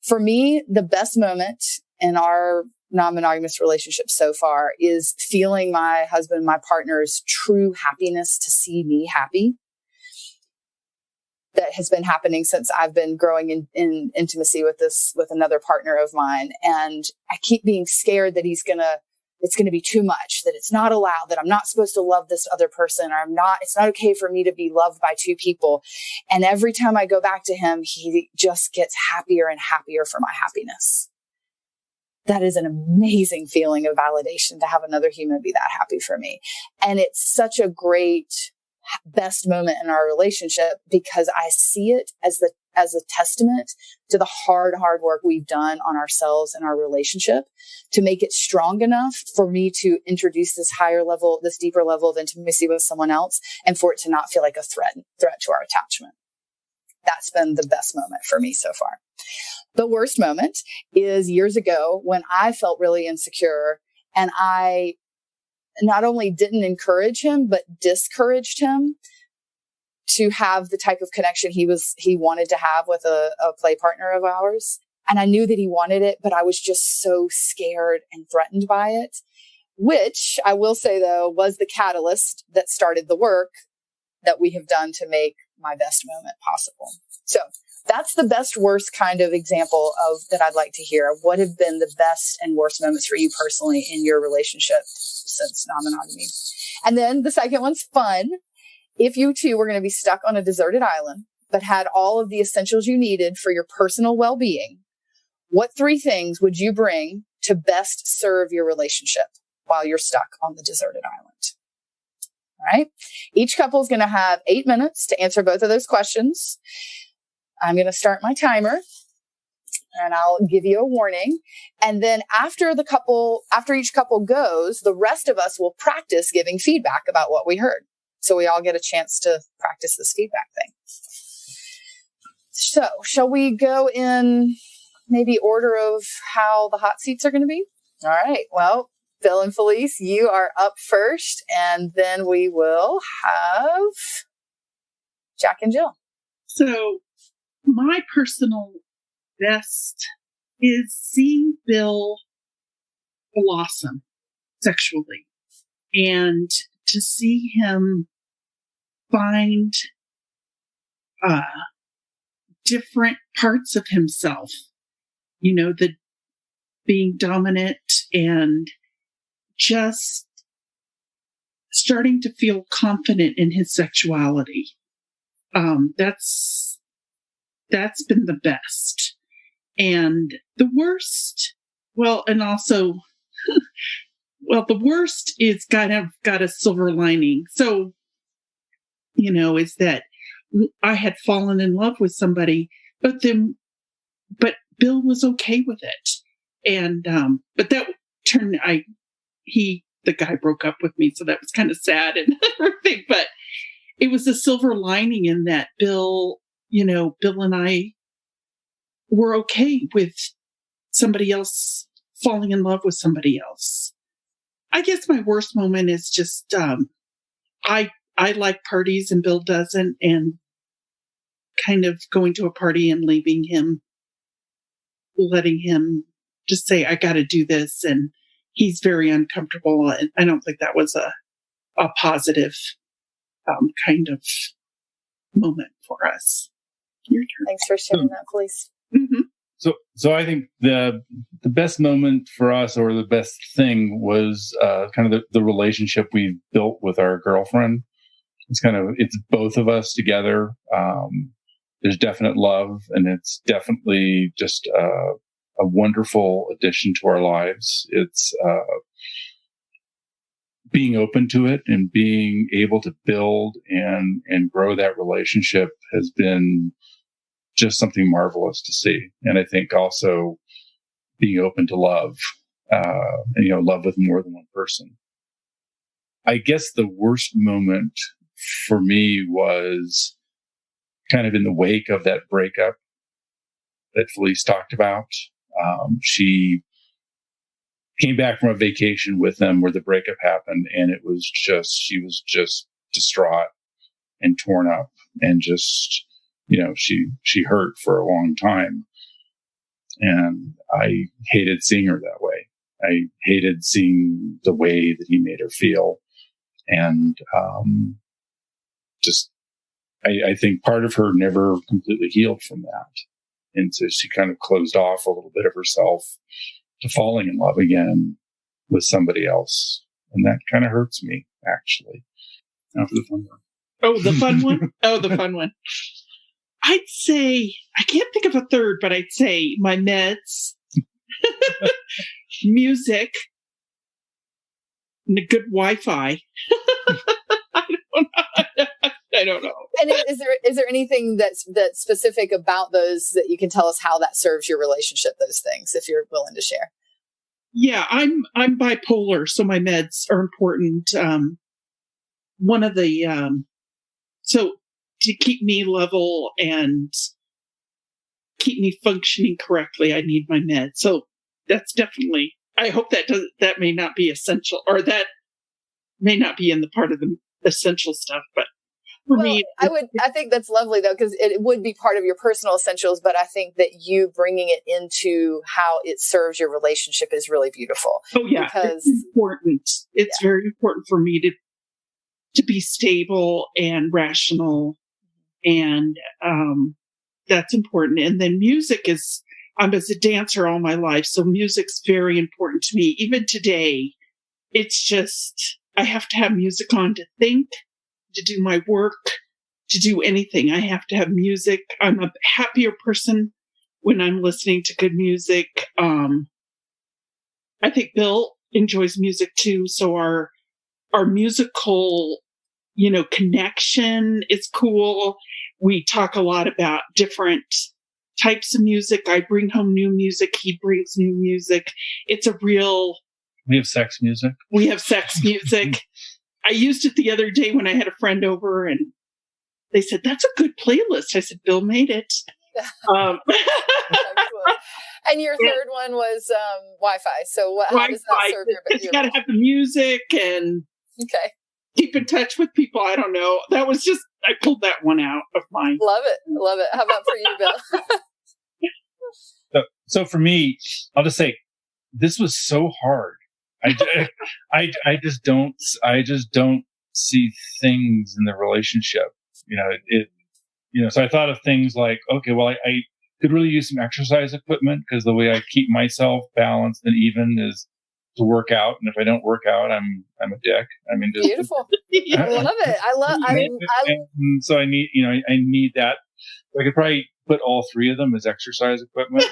For me, the best moment in our non-monogamous relationship so far is feeling my husband, my partner's true happiness to see me happy. That has been happening since I've been growing in intimacy with another partner of mine. And I keep being scared that it's going to be too much, that it's not allowed, that I'm not supposed to love this other person, or it's not okay for me to be loved by two people. And every time I go back to him, he just gets happier and happier for my happiness. That is an amazing feeling of validation to have another human be that happy for me. And it's such a great best moment in our relationship because I see it as a testament to the hard work we've done on ourselves and our relationship to make it strong enough for me to introduce this deeper level of intimacy with someone else and for it to not feel like a threat to our attachment. That's been the best moment for me so far. The worst moment is years ago when I felt really insecure and I not only didn't encourage him, but discouraged him to have the type of connection he wanted to have with a play partner of ours. And I knew that he wanted it, but I was just so scared and threatened by it, which I will say, though, was the catalyst that started the work that we have done to make my best moment possible. So that's the best, worst kind of example of that I'd like to hear. What have been the best and worst moments for you personally in your relationship since non-monogamy? And then the second one's fun. If you two were going to be stuck on a deserted island, but had all of the essentials you needed for your personal well-being, what 3 things would you bring to best serve your relationship while you're stuck on the deserted island? All right. Each couple is going to have 8 minutes to answer both of those questions. I'm going to start my timer and I'll give you a warning. And then after each couple goes, the rest of us will practice giving feedback about what we heard. So we all get a chance to practice this feedback thing. So shall we go in maybe order of how the hot seats are going to be? All right. Well, Bill and Felice, you are up first, and then we will have Jack and Jill. So my personal best is seeing Bill blossom sexually and to see him find different parts of himself, the being dominant and just starting to feel confident in his sexuality. That's been the best. And the worst, the worst is kind of got a silver lining. So, is that I had fallen in love with somebody, but Bill was okay with it. And, but that turned, the guy broke up with me. So that was kind of sad and everything, but it was a silver lining in that Bill and I were okay with somebody else falling in love with somebody else. I guess my worst moment is just, I like parties and Bill doesn't, and kind of going to a party and leaving him, letting him just say, I got to do this. And he's very uncomfortable. And I don't think that was a positive kind of moment for us. Your turn. Thanks for sharing that, Felice. Mm-hmm. So I think the best moment for us, or the best thing, was kind of the relationship we built with our girlfriend. It's both of us together. There's definite love, and it's definitely just a wonderful addition to our lives. It's being open to it and being able to build and grow that relationship has been just something marvelous to see. And I think also being open to love, and love with more than one person. I guess the worst moment for me was kind of in the wake of that breakup that Felice talked about. She came back from a vacation with them where the breakup happened, and she was just distraught and torn up, and just, she hurt for a long time. And I hated seeing her that way. I hated seeing the way that he made her feel. And I think part of her never completely healed from that. And so she kind of closed off a little bit of herself to falling in love again with somebody else. And that kind of hurts me, actually. Now for the fun one. Oh, the fun one? Oh, the fun one. I'd say, I can't think of a third, but I'd say my meds, music, and a good Wi-Fi. I don't know. And is there anything that's specific about those that you can tell us how that serves your relationship, those things, if you're willing to share? Yeah, I'm bipolar, so my meds are important. One of the, so to keep me level and keep me functioning correctly, I need my meds. So that's definitely, I hope that may not be essential, or that may not be in the part of the essential stuff, but for me, I think that's lovely though, because it would be part of your personal essentials, but I think that you bringing it into how it serves your relationship is really beautiful. Oh yeah, because it's important. It's very important for me to be stable and rational, and that's important. And then music is, I'm as a dancer all my life, so music's very important to me. Even today, it's just, I have to have music on to think, to do my work, to do anything. I have to have music. I'm a happier person when I'm listening to good music. I think Bill enjoys music too. So our musical, connection is cool. We talk a lot about different types of music. I bring home new music. He brings new music. It's a real... We have sex music. We have sex music. I used it the other day when I had a friend over, and they said, "That's a good playlist." I said, "Bill made it." And your third one was Wi-Fi. So how does that serve your? You got to have the music and keep in touch with people. I don't know. That was just, I pulled that one out of mine. Love it. How about for you, Bill? So for me, I'll just say this was so hard. I just don't see things in the relationship. So I thought of things like, okay, well, I could really use some exercise equipment, because the way I keep myself balanced and even is to work out. And if I don't work out, I'm a dick. I mean, just beautiful. I love it. So I need, I need that. I could probably put all three of them as exercise equipment.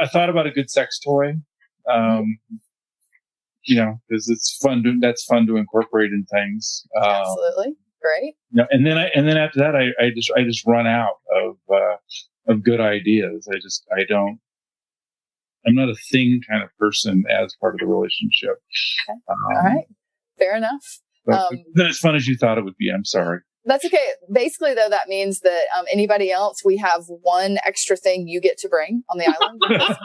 I thought about a good sex toy, because it's fun. That's fun to incorporate in things. Absolutely. Great. And then after that, I just run out of good ideas. I'm not a thing kind of person as part of the relationship. Okay. All right. Fair enough. Not as fun as you thought it would be. I'm sorry. That's okay. Basically, though, that means that anybody else, we have one extra thing you get to bring on the island, because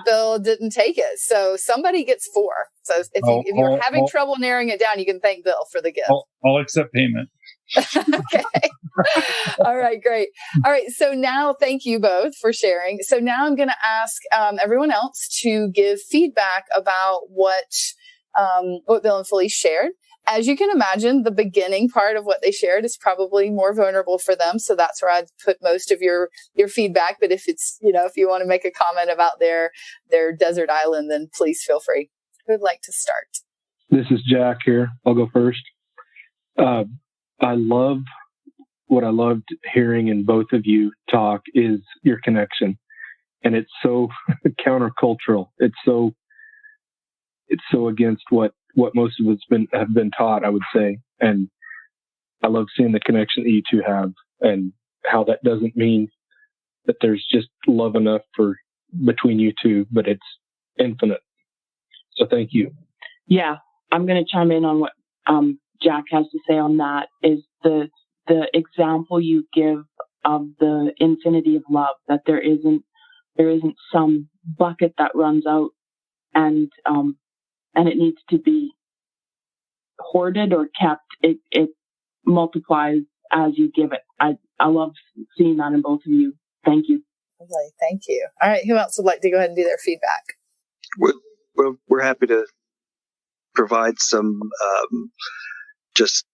Bill didn't take it. So somebody gets 4. So if you're having trouble narrowing it down, you can thank Bill for the gift. I'll accept payment. Okay. All right, great. All right. So now, thank you both for sharing. So now I'm going to ask everyone else to give feedback about what Bill and Felice shared. As you can imagine, the beginning part of what they shared is probably more vulnerable for them. So that's where I'd put most of your feedback. But if it's, if you want to make a comment about their desert island, then please feel free. Who would like to start? This is Jack here. I'll go first. What I loved hearing in both of you talk is your connection. And it's so countercultural. It's so against what most of us have been taught, I would say. And I love seeing the connection that you two have, and how that doesn't mean that there's just love enough between you two, but it's infinite. So thank you. Yeah, I'm going to chime in on what Jack has to say on that is the example you give of the infinity of love, that there isn't some bucket that runs out and it needs to be hoarded or kept. It multiplies as you give it. I love seeing that in both of you. Thank you. Lovely. Thank you. All right. Who else would like to go ahead and do their feedback? We're happy to provide some just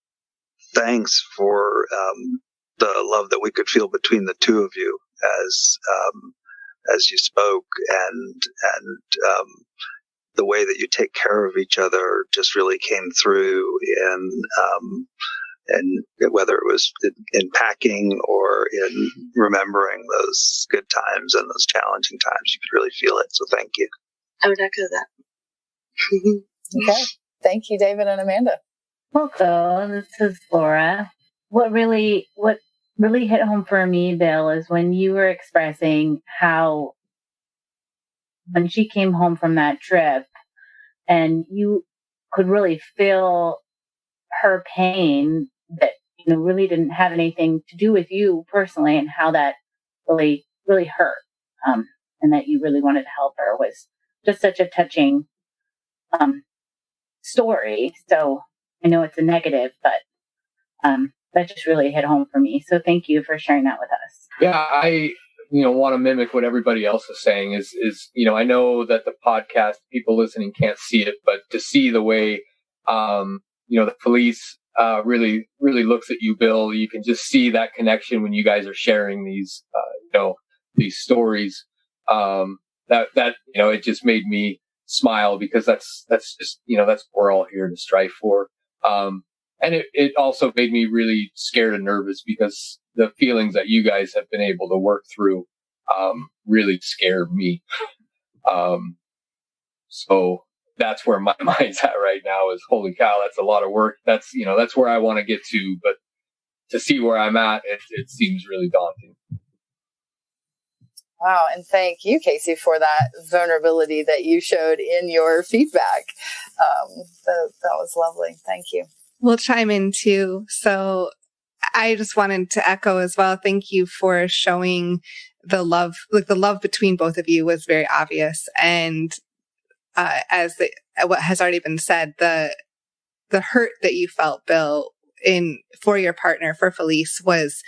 thanks for the love that we could feel between the two of you as you spoke, and the way that you take care of each other just really came through and whether it was in packing or in remembering those good times and those challenging times, you could really feel it. So thank you. I would echo that. Okay. Thank you, David and Amanda. Well, Bill, this is Laura. What really hit home for me, Bill, is when you were expressing how when she came home from that trip and you could really feel her pain that really didn't have anything to do with you personally, and how that really, really hurt, and that you really wanted to help her, was just such a touching story. So I know it's a negative, but that just really hit home for me. So thank you for sharing that with us. Yeah, I want to mimic what everybody else is saying. Is I know that the podcast people listening can't see it, but to see the way that Felice really looks at you, Bill, you can just see that connection when you guys are sharing these these stories. That it just made me smile, because that's just that's what we're all here to strive for. And it also made me really scared and nervous, because the feelings that you guys have been able to work through really scare me. So that's where my mind's at right now, is holy cow, that's a lot of work. That's where I want to get to, but to see where I'm at, it seems really daunting. Wow. And thank you, Casey, for that vulnerability that you showed in your feedback. That was lovely. Thank you. We'll chime in too. So I just wanted to echo as well. Thank you for showing the love. Like, the love between both of you was very obvious. And what has already been said, the hurt that you felt, Bill, for your partner, for Felice, was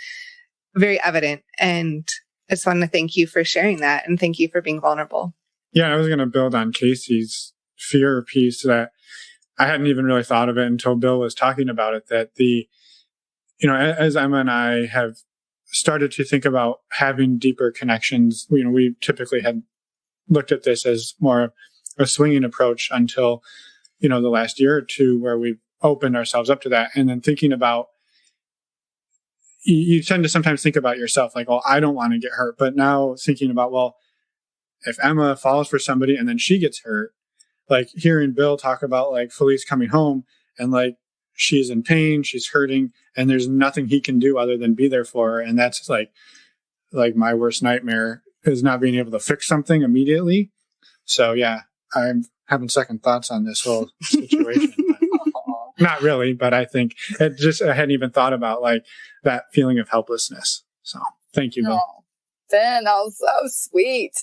very evident. And I just want to thank you for sharing that, and thank you for being vulnerable. Yeah, I was going to build on Casey's fear piece, that I hadn't even really thought of it until Bill was talking about it, that as Emma and I have started to think about having deeper connections, we typically had looked at this as more a swinging approach until, the last year or two, where we've opened ourselves up to that. And then thinking about, you tend to sometimes think about yourself like, oh, I don't want to get hurt. But now thinking about, well, if Emma falls for somebody and then she gets hurt, like hearing Bill talk about like Felice coming home and like she's in pain, she's hurting, and there's nothing he can do other than be there for her. And that's like my worst nightmare, is not being able to fix something immediately. So yeah, I'm having second thoughts on this whole situation. Not really, but I think I hadn't even thought about like that feeling of helplessness. So thank you, Bill. Oh, Ben, that was so sweet.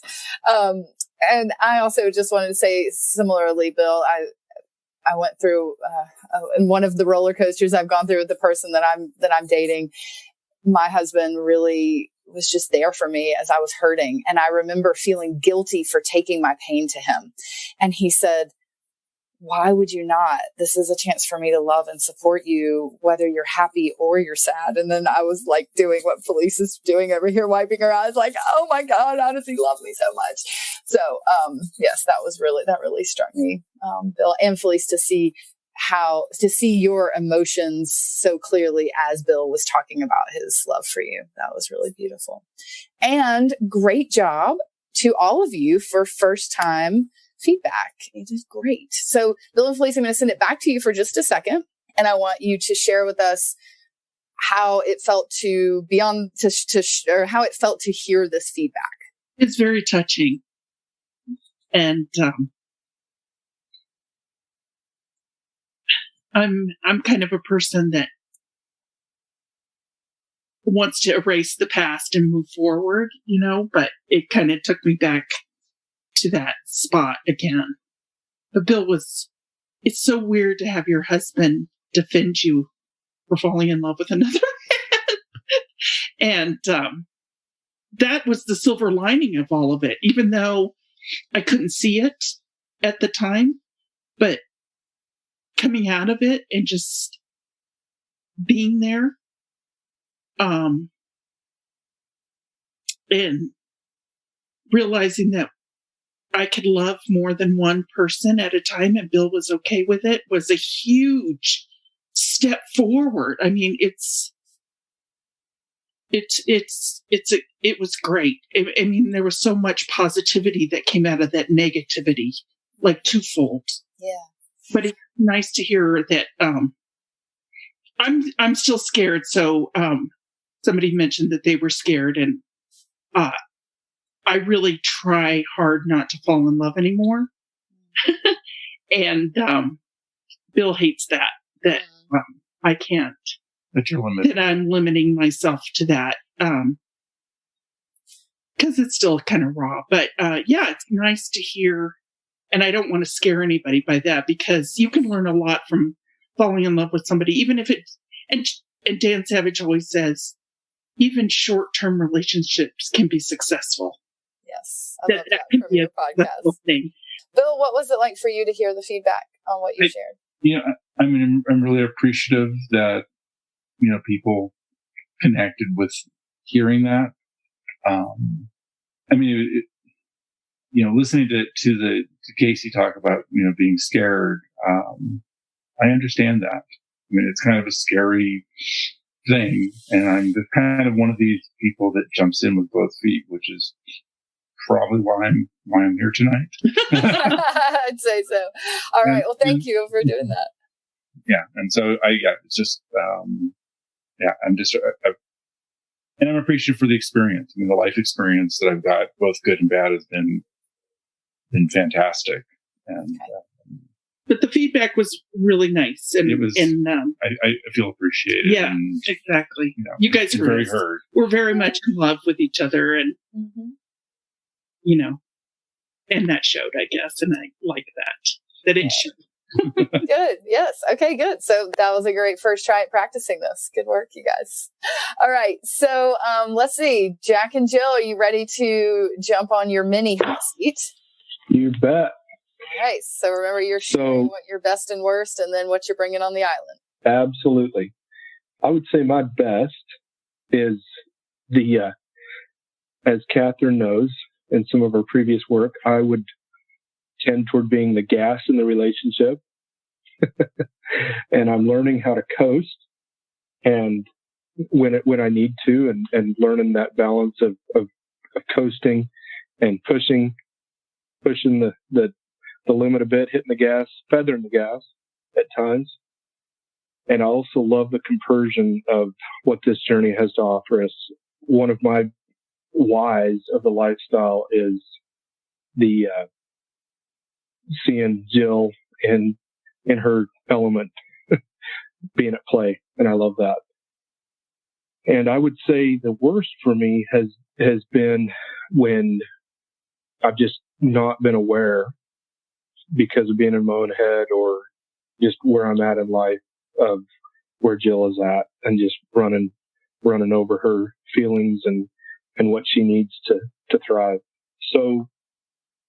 And I also just wanted to say similarly, Bill, I went through in one of the roller coasters I've gone through with the person that I'm dating. My husband really was just there for me as I was hurting. And I remember feeling guilty for taking my pain to him. And he said, why would you not? This is a chance for me to love and support you, whether you're happy or you're sad. And then I was like doing what Felice is doing over here, wiping her eyes, like, oh my God, how does he love me so much? So, yes, that really struck me, Bill and Felice, to see your emotions so clearly as Bill was talking about his love for you. That was really beautiful. And great job to all of you for first time feedback. It is great. So Bill and Felice, I'm going to send it back to you for just a second. And I want you to share with us how it felt to be on or how it felt to hear this feedback. It's very touching. And I'm kind of a person that wants to erase the past and move forward, but it kind of took me back to that spot again. But Bill it's so weird to have your husband defend you for falling in love with another man. And that was the silver lining of all of it, even though I couldn't see it at the time, but coming out of it and just being there, and realizing that I could love more than one person at a time and Bill was okay with it was a huge step forward. I mean, it was great. I mean, there was so much positivity that came out of that negativity, like twofold. Yeah. But it's nice to hear that, I'm still scared. So, somebody mentioned that they were scared, and, I really try hard not to fall in love anymore. And, Bill hates that I can't, that you're limited. that I'm limiting myself to that. Cause it's still kind of raw, but, yeah, it's nice to hear. And I don't want to scare anybody by that, because you can learn a lot from falling in love with somebody, even if it's, and Dan Savage always says, even short-term relationships can be successful. Yes. I love that can from be your a podcast. successful thing. Bill, what was it like for you to hear the feedback on what you shared? Yeah, I mean, I'm really appreciative that, people connected with hearing that. I mean, listening to Casey talk about, being scared, I understand that. I mean, it's kind of a scary thing, and I'm kind of one of these people that jumps in with both feet, which is probably why I'm here tonight. I'd say so. All right. Well, thank you for doing that. Yeah. And so it's just, I'm just, and I'm appreciative for the experience. I mean, the life experience that I've got, both good and bad, has been fantastic. And, but the feedback was really nice. And it was, and I feel appreciated. Yeah, and, exactly. You guys are very heard. We're very much in love with each other, and, and that showed, I guess. And I like that it showed. Good. Yes. Okay, good. So that was a great first try at practicing this. Good work, you guys. All right. So let's see. Jack and Jill, are you ready to jump on your mini hot seat? You bet. All right. So remember, you're sharing what your best and worst, and then what you're bringing on the island. Absolutely. I would say my best is as Catherine knows in some of her previous work, I would tend toward being the gas in the relationship. And I'm learning how to coast, and when I need to, and learning that balance of coasting and pushing the limit a bit, hitting the gas, feathering the gas at times. And I also love the compersion of what this journey has to offer us. One of my whys of the lifestyle is the seeing Jill in her element being at play, and I love that. And I would say the worst for me has been when I've just not been aware, because of being in my own head or just where I'm at in life, of where Jill is at, and just running over her feelings and what she needs to thrive. So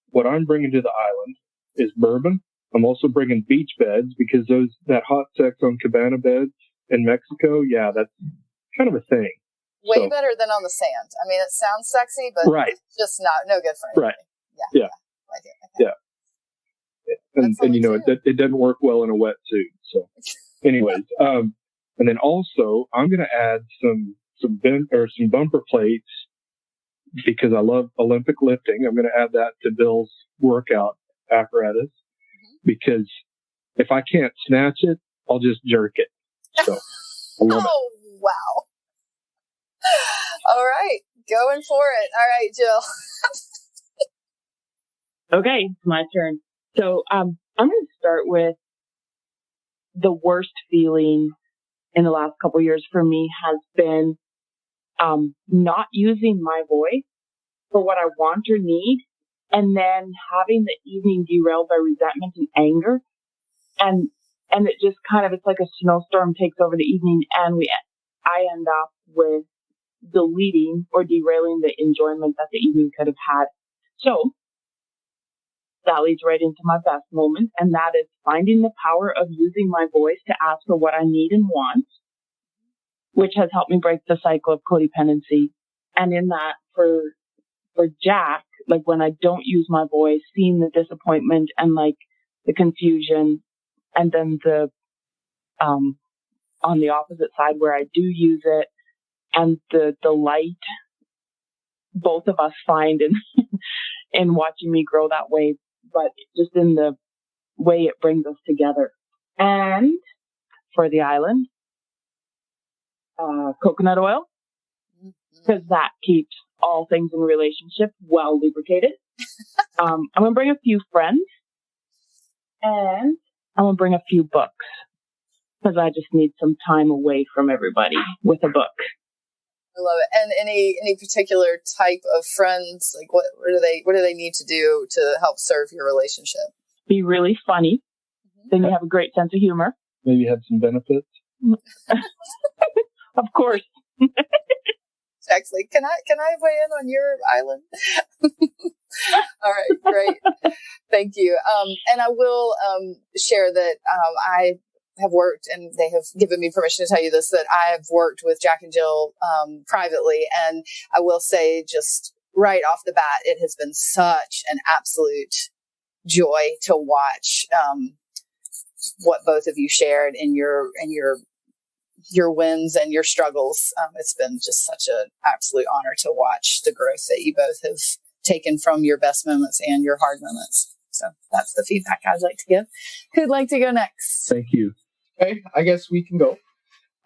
what I'm bringing to the island is bourbon. I'm also bringing beach beds, because that hot sex on cabana beds in Mexico, yeah, that's kind of a thing. Way better than on the sand. I mean, it sounds sexy, but it's just no good for anybody. Right. Yeah. Like it. Okay. Yeah. And it doesn't work well in a wetsuit. So anyways, and then also I'm going to add some bumper plates, because I love Olympic lifting. I'm going to add that to Bill's workout apparatus, because if I can't snatch it, I'll just jerk it. So I love it. Wow. All right. Going for it. All right, Jill. Okay, it's my turn. So I'm going to start with the worst feeling in the last couple of years for me has been not using my voice for what I want or need, and then having the evening derailed by resentment and anger, and it just kind of, it's like a snowstorm takes over the evening, and I end up with deleting or derailing the enjoyment that the evening could have had. So that leads right into my best moment, and that is finding the power of using my voice to ask for what I need and want, which has helped me break the cycle of codependency. And in that, for Jack, like when I don't use my voice, seeing the disappointment and like the confusion, and then the on the opposite side where I do use it, and the delight both of us find in watching me grow that way, but just in the way it brings us together. And for the island, coconut oil, because that keeps all things in relationship well lubricated. I'm going to bring a few friends, and I'm going to bring a few books, because I just need some time away from everybody with a book. I love it. And any particular type of friends, like what do they need to do to help serve your relationship? Be really funny. Then you have a great sense of humor. Maybe have some benefits. Of course. Actually, can I weigh in on your island? All right, great. Thank you. And I will share that I have worked, and they have given me permission to tell you this, that I have worked with Jack and Jill privately. And I will say, just right off the bat, it has been such an absolute joy to watch what both of you shared in your wins and your struggles. It's been just such an absolute honor to watch the growth that you both have taken from your best moments and your hard moments. So that's the feedback I'd like to give. Who'd like to go next? Thank you. Okay, I guess we can go.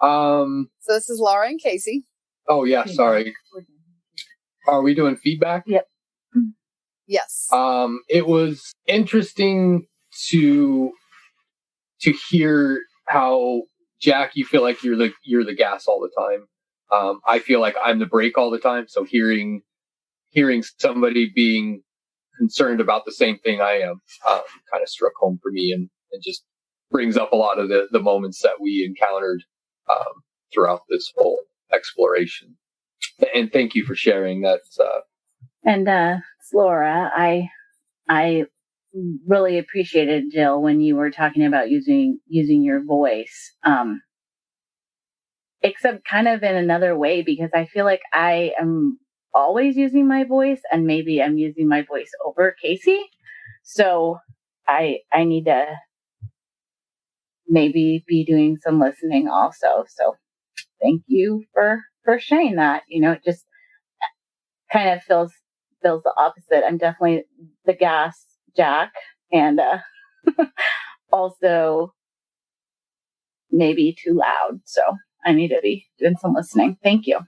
So this is Laura and Casey. Oh yeah, sorry. Are we doing feedback? Yep. Yes. It was interesting to hear how, Jack, you feel like you're the gas all the time. I feel like I'm the brake all the time. So hearing somebody being concerned about the same thing I am kind of struck home for me, and just brings up a lot of the moments that we encountered throughout this whole exploration. And thank you for sharing that. And Laura, I really appreciated, Jill, when you were talking about using your voice, except kind of in another way, because I feel like I am always using my voice, and maybe I'm using my voice over Casey. So I need to maybe be doing some listening also. So thank you for sharing that. It just kind of feels the opposite. I'm definitely the gas Jack, and also maybe too loud. So I need to be doing some listening. Thank you.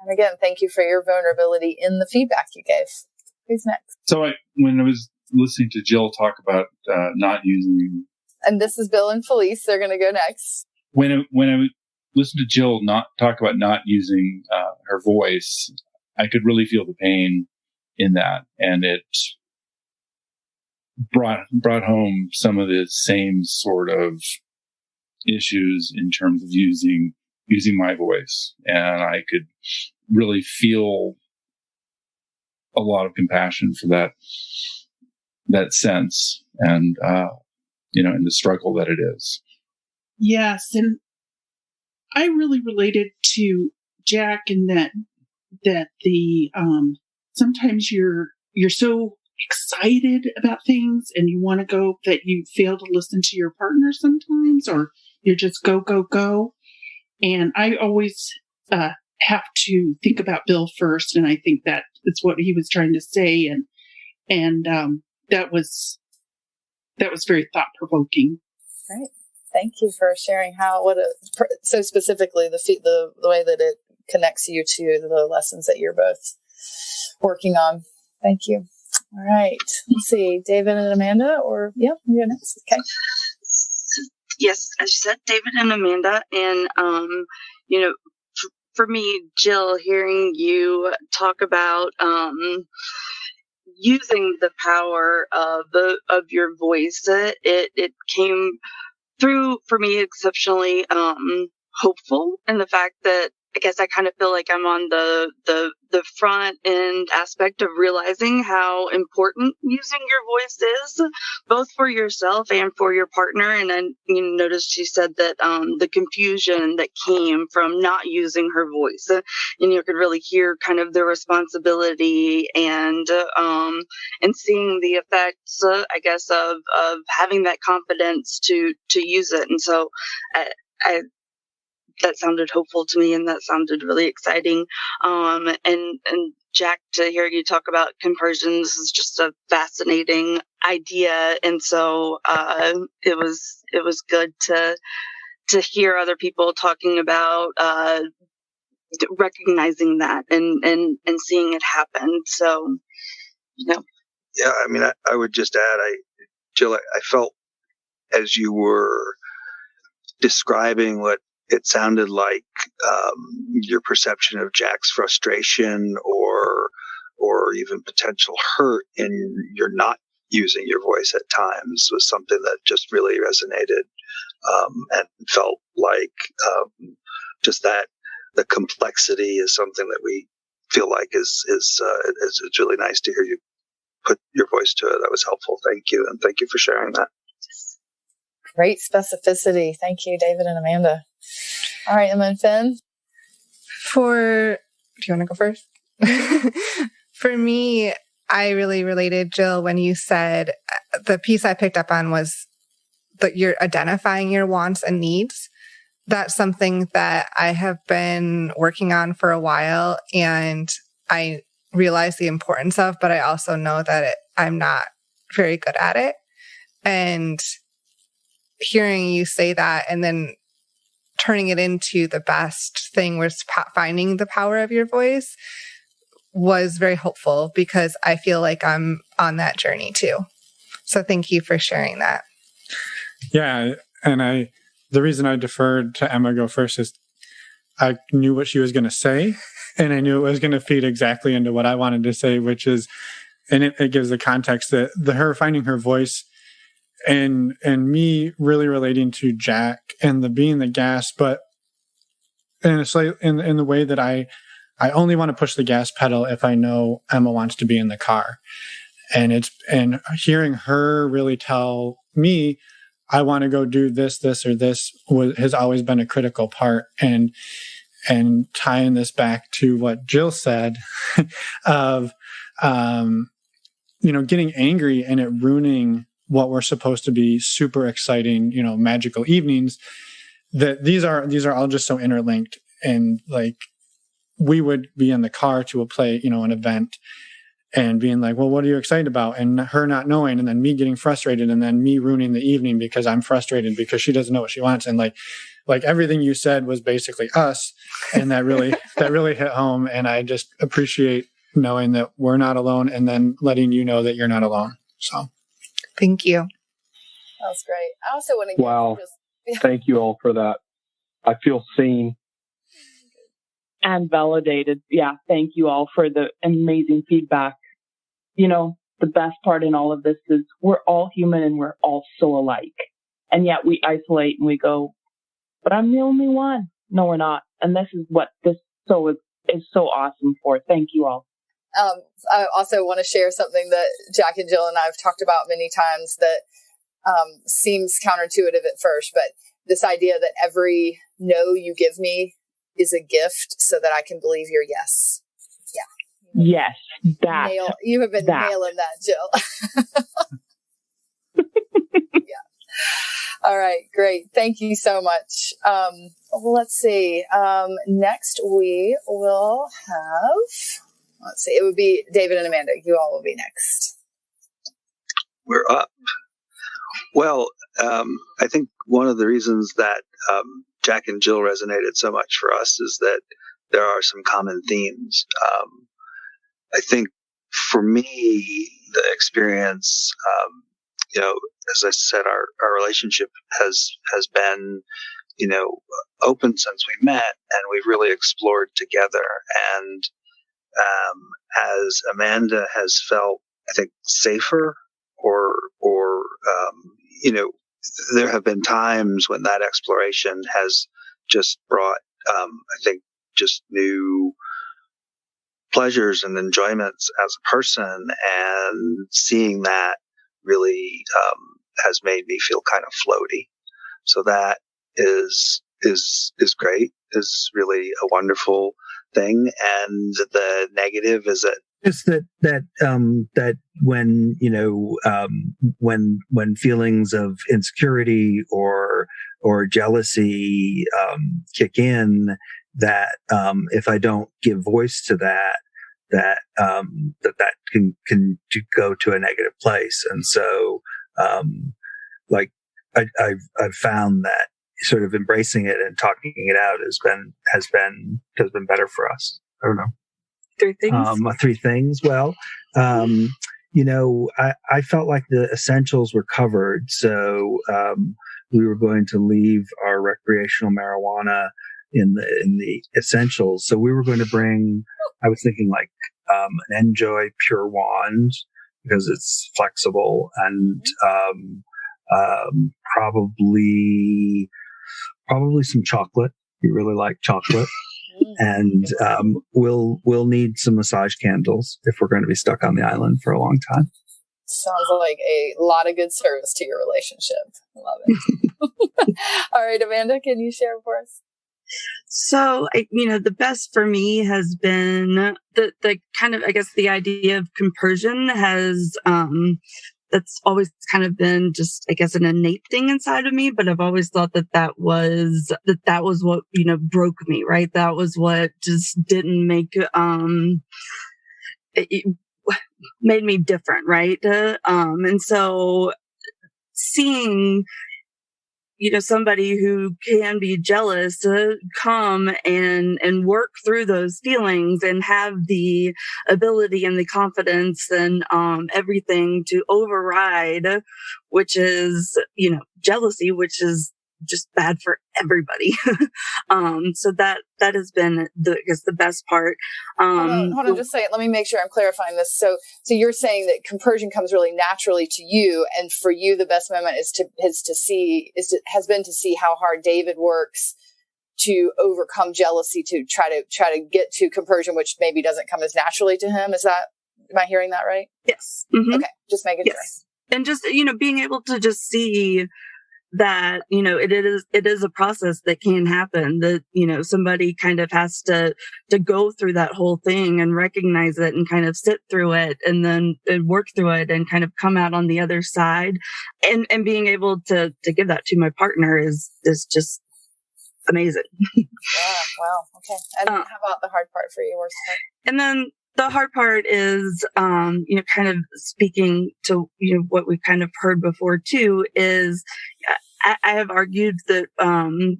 And again, thank you for your vulnerability in the feedback you gave. Who's next? So when I was listening to Jill talk about not using, and this is Bill and Felice, they're going to go next. When I listened to Jill talk about not using her voice, I could really feel the pain in that, and it brought home some of the same sort of issues in terms of using my voice, and I could really feel a lot of compassion for that sense, and and the struggle that it is. Yes, and I really related to Jack in that the sometimes you're so excited about things and you want to go that you fail to listen to your partner sometimes, or you're just go. And I always have to think about Bill first, and I think that is what he was trying to say, and that was very thought provoking. Great, thank you for sharing so specifically the way that it connects you to the lessons that you're both working on. Thank you. All right, let's see, David and Amanda, or you're next. Okay. Yes, as you said, David and Amanda, and you know, for me, Jill, hearing you talk about using the power of your voice, it came through for me exceptionally hopeful in the fact that I guess I kind of feel like I'm on the front end aspect of realizing how important using your voice is, both for yourself and for your partner. And then you noticed she said that the confusion that came from not using her voice, and you could really hear kind of the responsibility and seeing the effects, I guess, of having that confidence to use it. And so I that sounded hopeful to me, and that sounded really exciting. And Jack, to hear you talk about conversions is just a fascinating idea, and so it was good to hear other people talking about recognizing that and seeing it happen. So, Yeah, I mean, I would just add, Jill, I felt as you were describing what it sounded like your perception of Jack's frustration or even potential hurt in your not using your voice at times was something that just really resonated and felt like just that the complexity is something that we feel like is really nice to hear you put your voice to it. That was helpful. Thank you. And thank you for sharing that. Great specificity. Thank you, David and Amanda. All right, Emma and Finn. Do you want to go first? For me, I really related, Jill, when you said the piece I picked up on was that you're identifying your wants and needs. That's something that I have been working on for a while, and I realize the importance of, but I also know that I'm not very good at it. And hearing you say that and then turning it into the best thing was finding the power of your voice was very hopeful, because I feel like I'm on that journey too. So thank you for sharing that. Yeah. And the reason I deferred to Emma go first is I knew what she was going to say, and I knew it was going to feed exactly into what I wanted to say, which is, and it gives the context that her finding her voice and me really relating to Jack and the being the gas, but in the way that I only want to push the gas pedal if I know Emma wants to be in the car. And hearing her really tell me, I want to go do this, or this has always been a critical part. And tying this back to what Jill said of, getting angry and it ruining what were supposed to be super exciting, magical evenings, that these are all just so interlinked. And like, we would be in the car to a play, an event, and being like, well, what are you excited about? And her not knowing, and then me getting frustrated, and then me ruining the evening because I'm frustrated because she doesn't know what she wants. And like everything you said was basically us. And that really hit home. And I just appreciate knowing that we're not alone, and then letting you know that you're not alone. So thank you. That was great. I also want to wow. Thank you all for that. I feel seen and validated. Yeah. Thank you all for the amazing feedback. The best part in all of this is we're all human and we're all so alike. And yet we isolate and we go, but I'm the only one. No, we're not. And this is what this is so awesome for. Thank you all. I also want to share something that Jack and Jill and I have talked about many times that seems counterintuitive at first, but this idea that every no you give me is a gift so that I can believe your yes. Yeah. Yes. You have been nailing that, Jill. Yeah. All right. Great. Thank you so much. Let's see. Next we will have, it would be David and Amanda. You all will be next. We're up. Well, I think one of the reasons that Jack and Jill resonated so much for us is that there are some common themes. I think for me, the experience as I said, our relationship has been, open since we met, and we've really explored together. And as Amanda has felt, I think, safer, or there have been times when that exploration has just brought, I think, just new pleasures and enjoyments as a person, and seeing that really has made me feel kind of floaty. So that is great, is really a wonderful thing. And the negative is that just that when when feelings of insecurity or jealousy kick in, that if I don't give voice to that can go to a negative place. And so I've found that sort of embracing it and talking it out has been better for us. I don't know. Three things. Well, I felt like the essentials were covered. So we were going to leave our recreational marijuana in the essentials. So we were going to bring, I was thinking like an Enjoy Pure Wand, because it's flexible, and probably some chocolate. We really like chocolate. And we'll need some massage candles if we're going to be stuck on the island for a long time. Sounds like a lot of good service to your relationship. Love it. All right, Amanda, can you share for us? So, the best for me has been the kind of, I guess, the idea of compersion has, that's always kind of been just, I guess, an innate thing inside of me, but I've always thought that was what, broke me, right? That was what just didn't make, it made me different, right? And so seeing, somebody who can be jealous to come and work through those feelings and have the ability and the confidence and everything to override, which is, jealousy, which is just bad for everybody. So that has been the best part. Hold on, just a second. Let me make sure I'm clarifying this. So you're saying that compersion comes really naturally to you, and for you, the best moment has been to see how hard David works to overcome jealousy, to try to get to compersion, which maybe doesn't come as naturally to him. Am I hearing that right? Yes. Mm-hmm. Okay. Just making sure. And just, being able to just see that, it is a process that can happen, that, somebody kind of has to go through that whole thing and recognize it and kind of sit through it and then work through it and kind of come out on the other side, and being able to give that to my partner is just amazing. Yeah. Wow. Okay. And how about the hard part for you? Worst part? And then the hard part is, kind of speaking to, what we've kind of heard before too, is I have argued that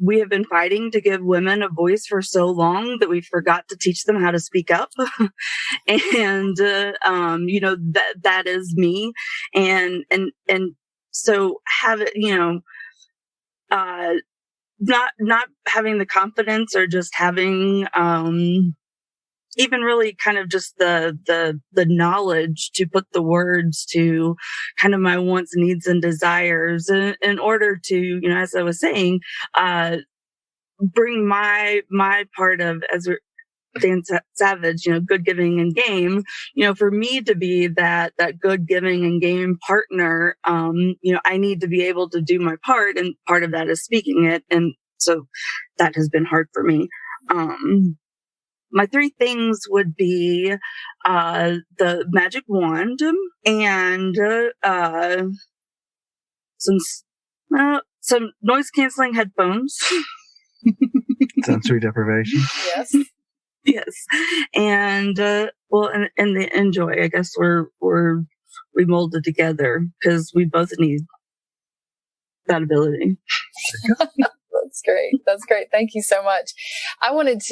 we have been fighting to give women a voice for so long that we forgot to teach them how to speak up. And, that is me. And so have it, not having the confidence, or just having, even really kind of just the knowledge to put the words to kind of my wants, needs, and desires in order to, as I was saying, bring my part of, as Dan Savage, good, giving, and game, for me to be that good, giving, and game partner, I need to be able to do my part, and part of that is speaking it. And so that has been hard for me. My three things would be the magic wand, and some noise canceling headphones. Sensory deprivation. Yes. Yes, and and the Enjoy. I guess we molded together because we both need that ability. That's great. Thank you so much. I wanted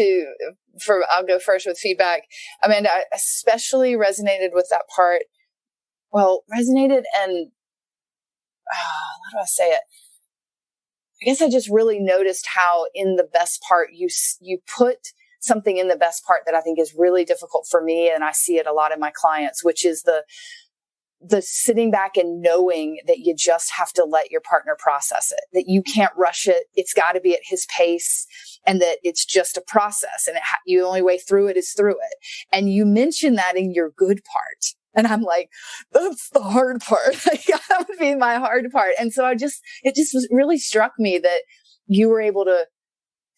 I'll go first with feedback. Amanda, I especially resonated with that part. Well, resonated and how do I say it? I guess I just really noticed how in the best part, you put something in the best part that I think is really difficult for me. And I see it a lot in my clients, which is the sitting back and knowing that you just have to let your partner process it, that you can't rush it. It's got to be at his pace, and that it's just a process, and the only way through it is through it. And you mentioned that in your good part. And I'm like, that's the hard part. That would be my hard part. And so it just really struck me that you were able to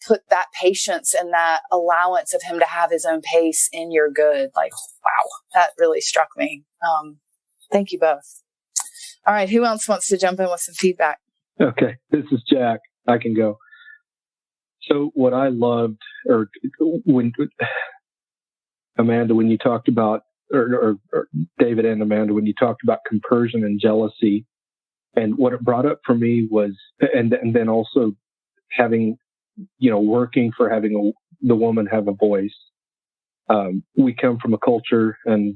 put that patience and that allowance of him to have his own pace in your good. Like, wow, that really struck me. Thank you both. All right. Who else wants to jump in with some feedback? Okay. This is Jack. I can go. So what I loved, or when Amanda, when you talked about, or David and Amanda, when you talked about compersion and jealousy, and what it brought up for me was, and then also having, working for having the woman have a voice. We come from a culture, and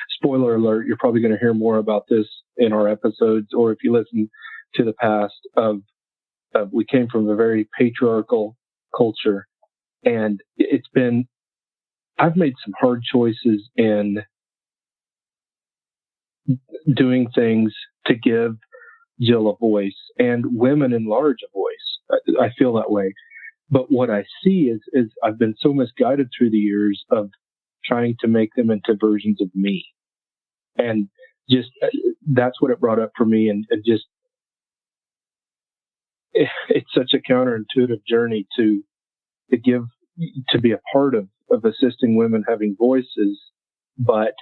spoiler alert, you're probably going to hear more about this in our episodes, or if you listen to the past, we came from a very patriarchal culture, and I've made some hard choices in doing things to give Jill a voice, and women in large a voice. I feel that way. But what I see is I've been so misguided through the years of trying to make them into versions of me. And just, that's what it brought up for me. And just, it's such a counterintuitive journey to be a part of assisting women having voices, but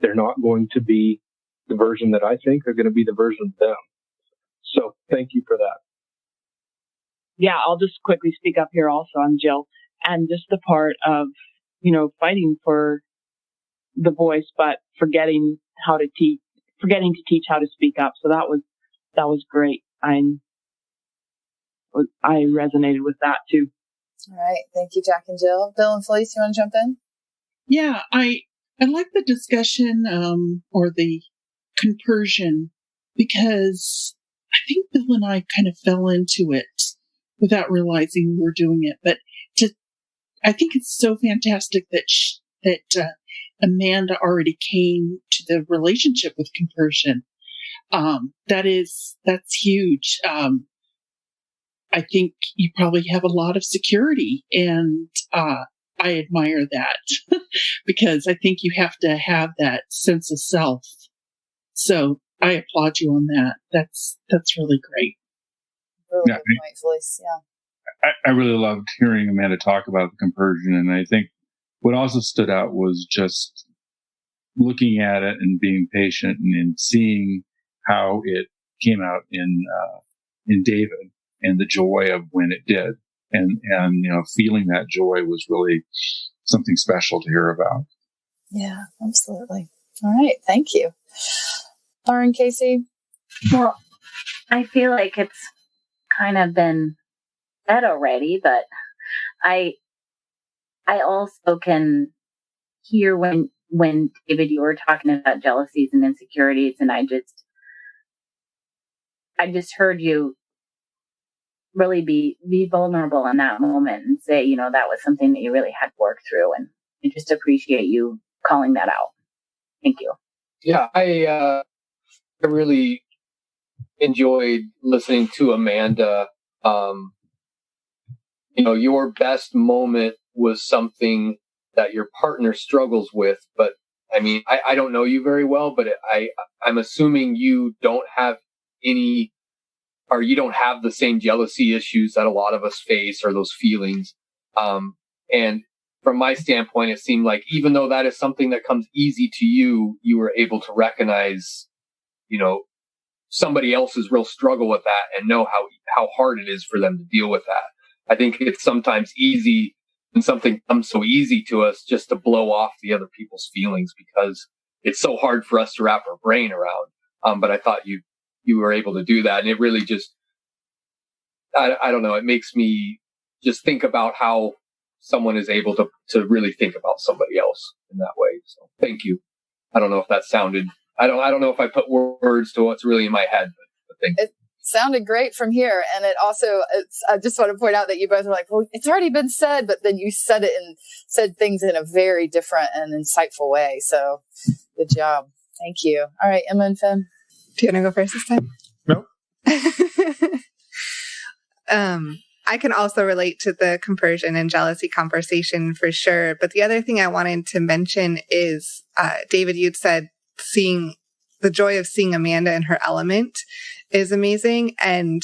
they're not going to be the version that I think are going to be the version of them. So thank you for that. Yeah, I'll just quickly speak up here also. I'm Jill. And just the part of, fighting for the voice, but forgetting to teach how to speak up. So that was great. I resonated with that too. All right. Thank you, Jack and Jill. Bill and Felice, you want to jump in? Yeah, I like the discussion or the compersion, because I think Bill and I kind of fell into it without realizing we were doing it. But I think it's so fantastic that Amanda already came to the relationship with compersion. That's huge. I think you probably have a lot of security, and I admire that because I think you have to have that sense of self. So I applaud you on that. That's really great. Really good point, Felice. Yeah. I really loved hearing Amanda talk about the compersion, and I think what also stood out was just looking at it and being patient and seeing how it came out in David and the joy of when it did, and feeling that joy was really something special to hear about. Yeah, absolutely. All right, thank you, Lauren, Casey. Well, I feel like it's kind of been said already, but I also can hear when David, you were talking about jealousies and insecurities, and I just heard you really be vulnerable in that moment and say, that was something that you really had worked through, and I just appreciate you calling that out. Thank you. Yeah, I really enjoyed listening to Amanda. Your best moment was something that your partner struggles with, but I mean, I don't know you very well, but I'm assuming you don't have any, or you don't have the same jealousy issues that a lot of us face, or those feelings. And from my standpoint, it seemed like even though that is something that comes easy to you, you were able to recognize, somebody else's real struggle with that and know how hard it is for them to deal with that. I think it's sometimes easy when something comes so easy to us just to blow off the other people's feelings because it's so hard for us to wrap our brain around. But I thought you were able to do that. And it really just, I don't know, it makes me just think about how someone is able to really think about somebody else in that way. So thank you. I don't know if that sounded I don't know if I put words to what's really in my head, but thank you. It sounded great from here. And it also, I just want to point out that you both were like, well, it's already been said, but then you said it and said things in a very different and insightful way. So good job. Thank you. All right, Emma and Finn. Do you want to go first this time? Nope. I can also relate to the compersion and jealousy conversation for sure. But the other thing I wanted to mention is, David, you'd said the joy of seeing Amanda in her element is amazing. And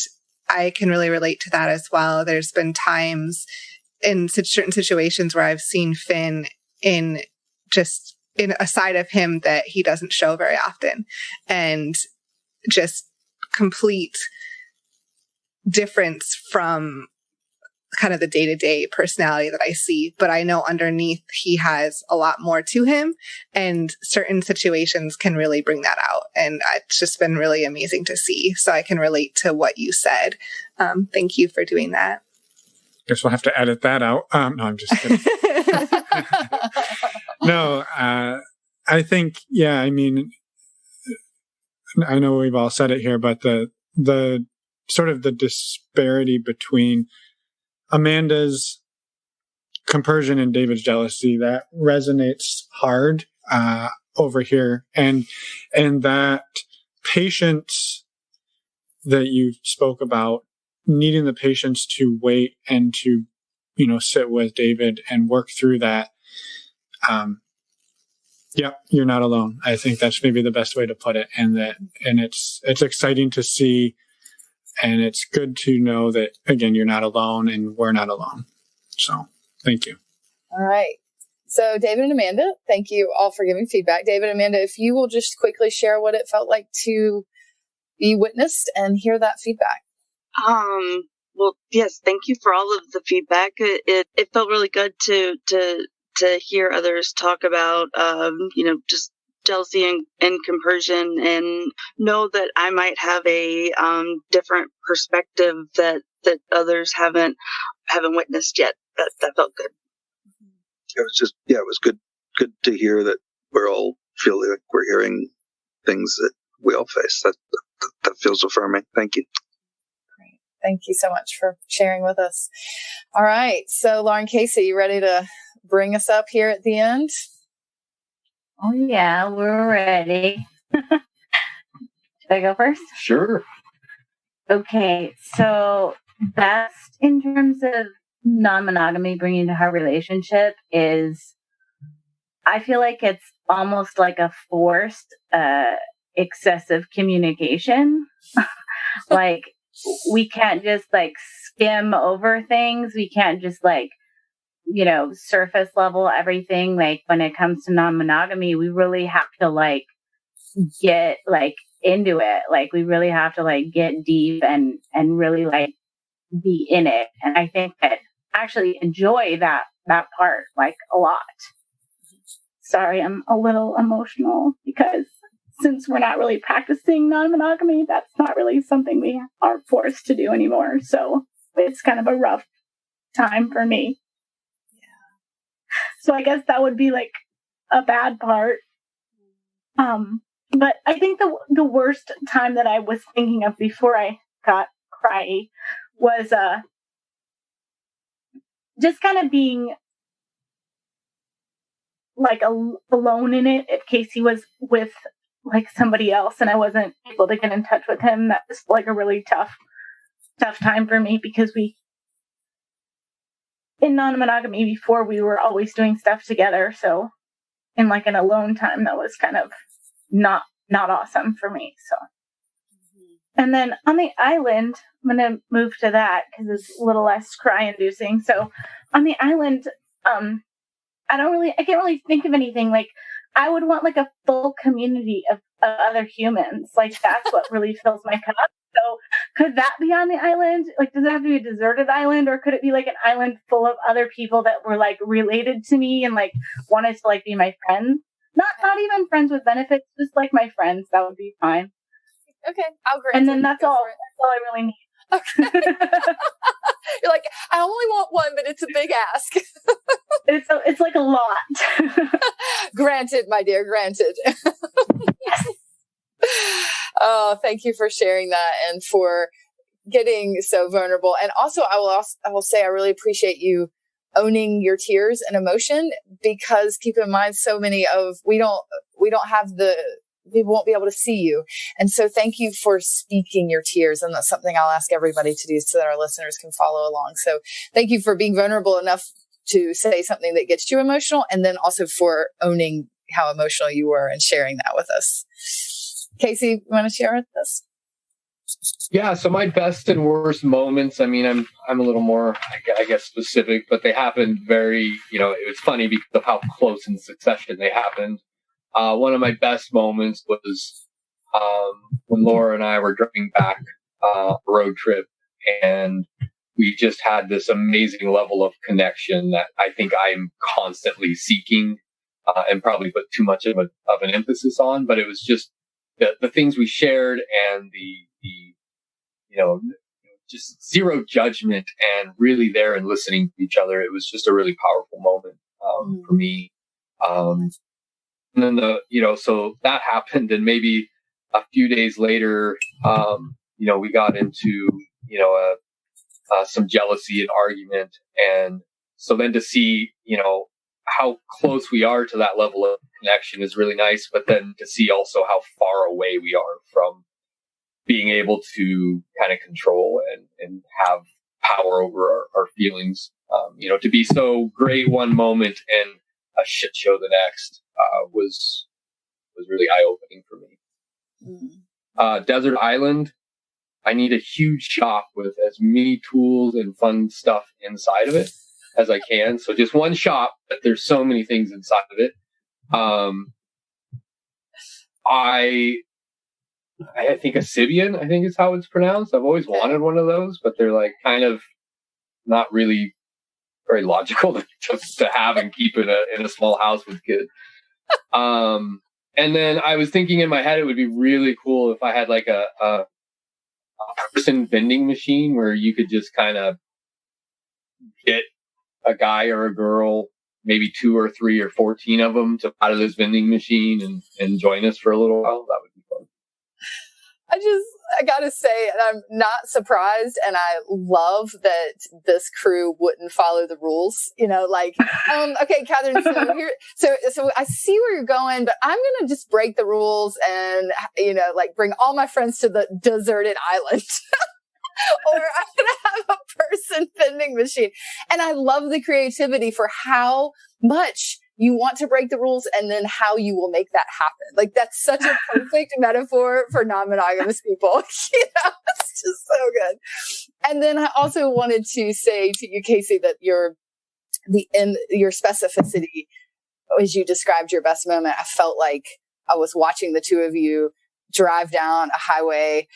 I can really relate to that as well. There's been times in certain situations where I've seen Finn in a side of him that he doesn't show very often, and just complete difference from kind of the day-to-day personality that I see. But I know underneath he has a lot more to him, and certain situations can really bring that out. And it's just been really amazing to see. So I can relate to what you said. Thank you for doing that. Guess we'll have to edit that out. No, I'm just kidding. No, I think, yeah, I mean, I know we've all said it here, but the sort of the disparity between Amanda's compersion and David's jealousy, that resonates hard over here. And that patience that you spoke about, needing the patience to wait and to, sit with David and work through that. Yeah, you're not alone. I think that's maybe the best way to put it. And it's exciting to see. And it's good to know that, again, you're not alone and we're not alone. So thank you. All right. So David and Amanda, thank you all for giving feedback. David and Amanda, if you will just quickly share what it felt like to be witnessed and hear that feedback. Well, yes, thank you for all of the feedback. It felt really good to hear others talk about, just jealousy and compersion, and know that I might have a different perspective that others haven't witnessed yet. That felt good. It was good to hear that we're all feeling like we're hearing things that we all face. That feels affirming. Thank you. Great. Thank you so much for sharing with us. All right. So Lauren Casey, you ready to bring us up here at the end? Oh, yeah, we're ready. Should I go first? Sure. Okay, so best in terms of non-monogamy bringing to our relationship is, I feel like it's almost like a forced excessive communication. Like, we can't just skim over things. We can't just surface level everything. Like, when it comes to non-monogamy, we really have to get into it. Like, we really have to get deep and really be in it. And I think that I actually enjoy that part a lot. Sorry, I'm a little emotional because since we're not really practicing non-monogamy, that's not really something we are forced to do anymore. So it's kind of a rough time for me. So I guess that would be a bad part. But I think the worst time that I was thinking of before I got cryy was just kind of being alone in it. If Casey was with somebody else and I wasn't able to get in touch with him, that was a really tough time for me, because in non-monogamy before, we were always doing stuff together. So in an alone time, that was kind of not awesome for me. So, and then on the island, I'm going to move to that because it's a little less cry-inducing. So on the island, I can't really think of anything. I would want a full community of other humans. That's what really fills my cup. So could that be on the island? Does it have to be a deserted island, or could it be an island full of other people that were related to me and wanted to be my friends? Not even friends with benefits, just my friends. That would be fine. Okay, I'll grant. And then that's all I really need. Okay. You're I only want one, but it's a big ask. It's a lot. Granted, my dear, granted. Yes. Oh, thank you for sharing that and for getting so vulnerable. And also, I will say, I really appreciate you owning your tears and emotion, because keep in mind, so many of, we don't have people won't be able to see you. And so thank you for speaking your tears. And that's something I'll ask everybody to do so that our listeners can follow along. So thank you for being vulnerable enough to say something that gets you emotional, and then also for owning how emotional you were and sharing that with us. Casey, you want to share with us? Yeah, so my best and worst moments, I mean, I'm a little more, I guess, specific, but they happened very, it was funny because of how close in succession they happened. One of my best moments was when Laura and I were driving back a road trip, and we just had this amazing level of connection that I think I'm constantly seeking, and probably put too much of an emphasis on, but it was just the things we shared, and the just zero judgment, and really there and listening to each other. It was just a really powerful moment for me. And then so that happened, and maybe a few days later, we got into, some jealousy and argument. And so then to see, how close we are to that level of connection is really nice. But then to see also how far away we are from being able to kind of control and have power over our feelings, to be so great one moment and a shit show the next, was really eye-opening for me. Desert Island, I need a huge shop with as many tools and fun stuff inside of it as I can. So just one shop, but there's so many things inside of it. I think a Sibian, I think is how it's pronounced. I've always wanted one of those, but they're like kind of not really very logical to have and keep in a small house with kids. And then I was thinking in my head, it would be really cool if I had like a person vending machine where you could just kind of get a guy or a girl, maybe 2 or 3 or 14 of them, to out of this vending machine and join us for a little while. That would be fun. I gotta say, and I'm not surprised, and I love that this crew wouldn't follow the rules. Okay, Catherine. So I see where you're going, but I'm gonna just break the rules and bring all my friends to the deserted island. Or I'm gonna have a person vending machine. And I love the creativity for how much you want to break the rules and then how you will make that happen. Like, that's such a perfect metaphor for non-monogamous people. It's just so good. And then I also wanted to say to you, Casey, that your specificity, as you described your best moment, I felt like I was watching the two of you drive down a highway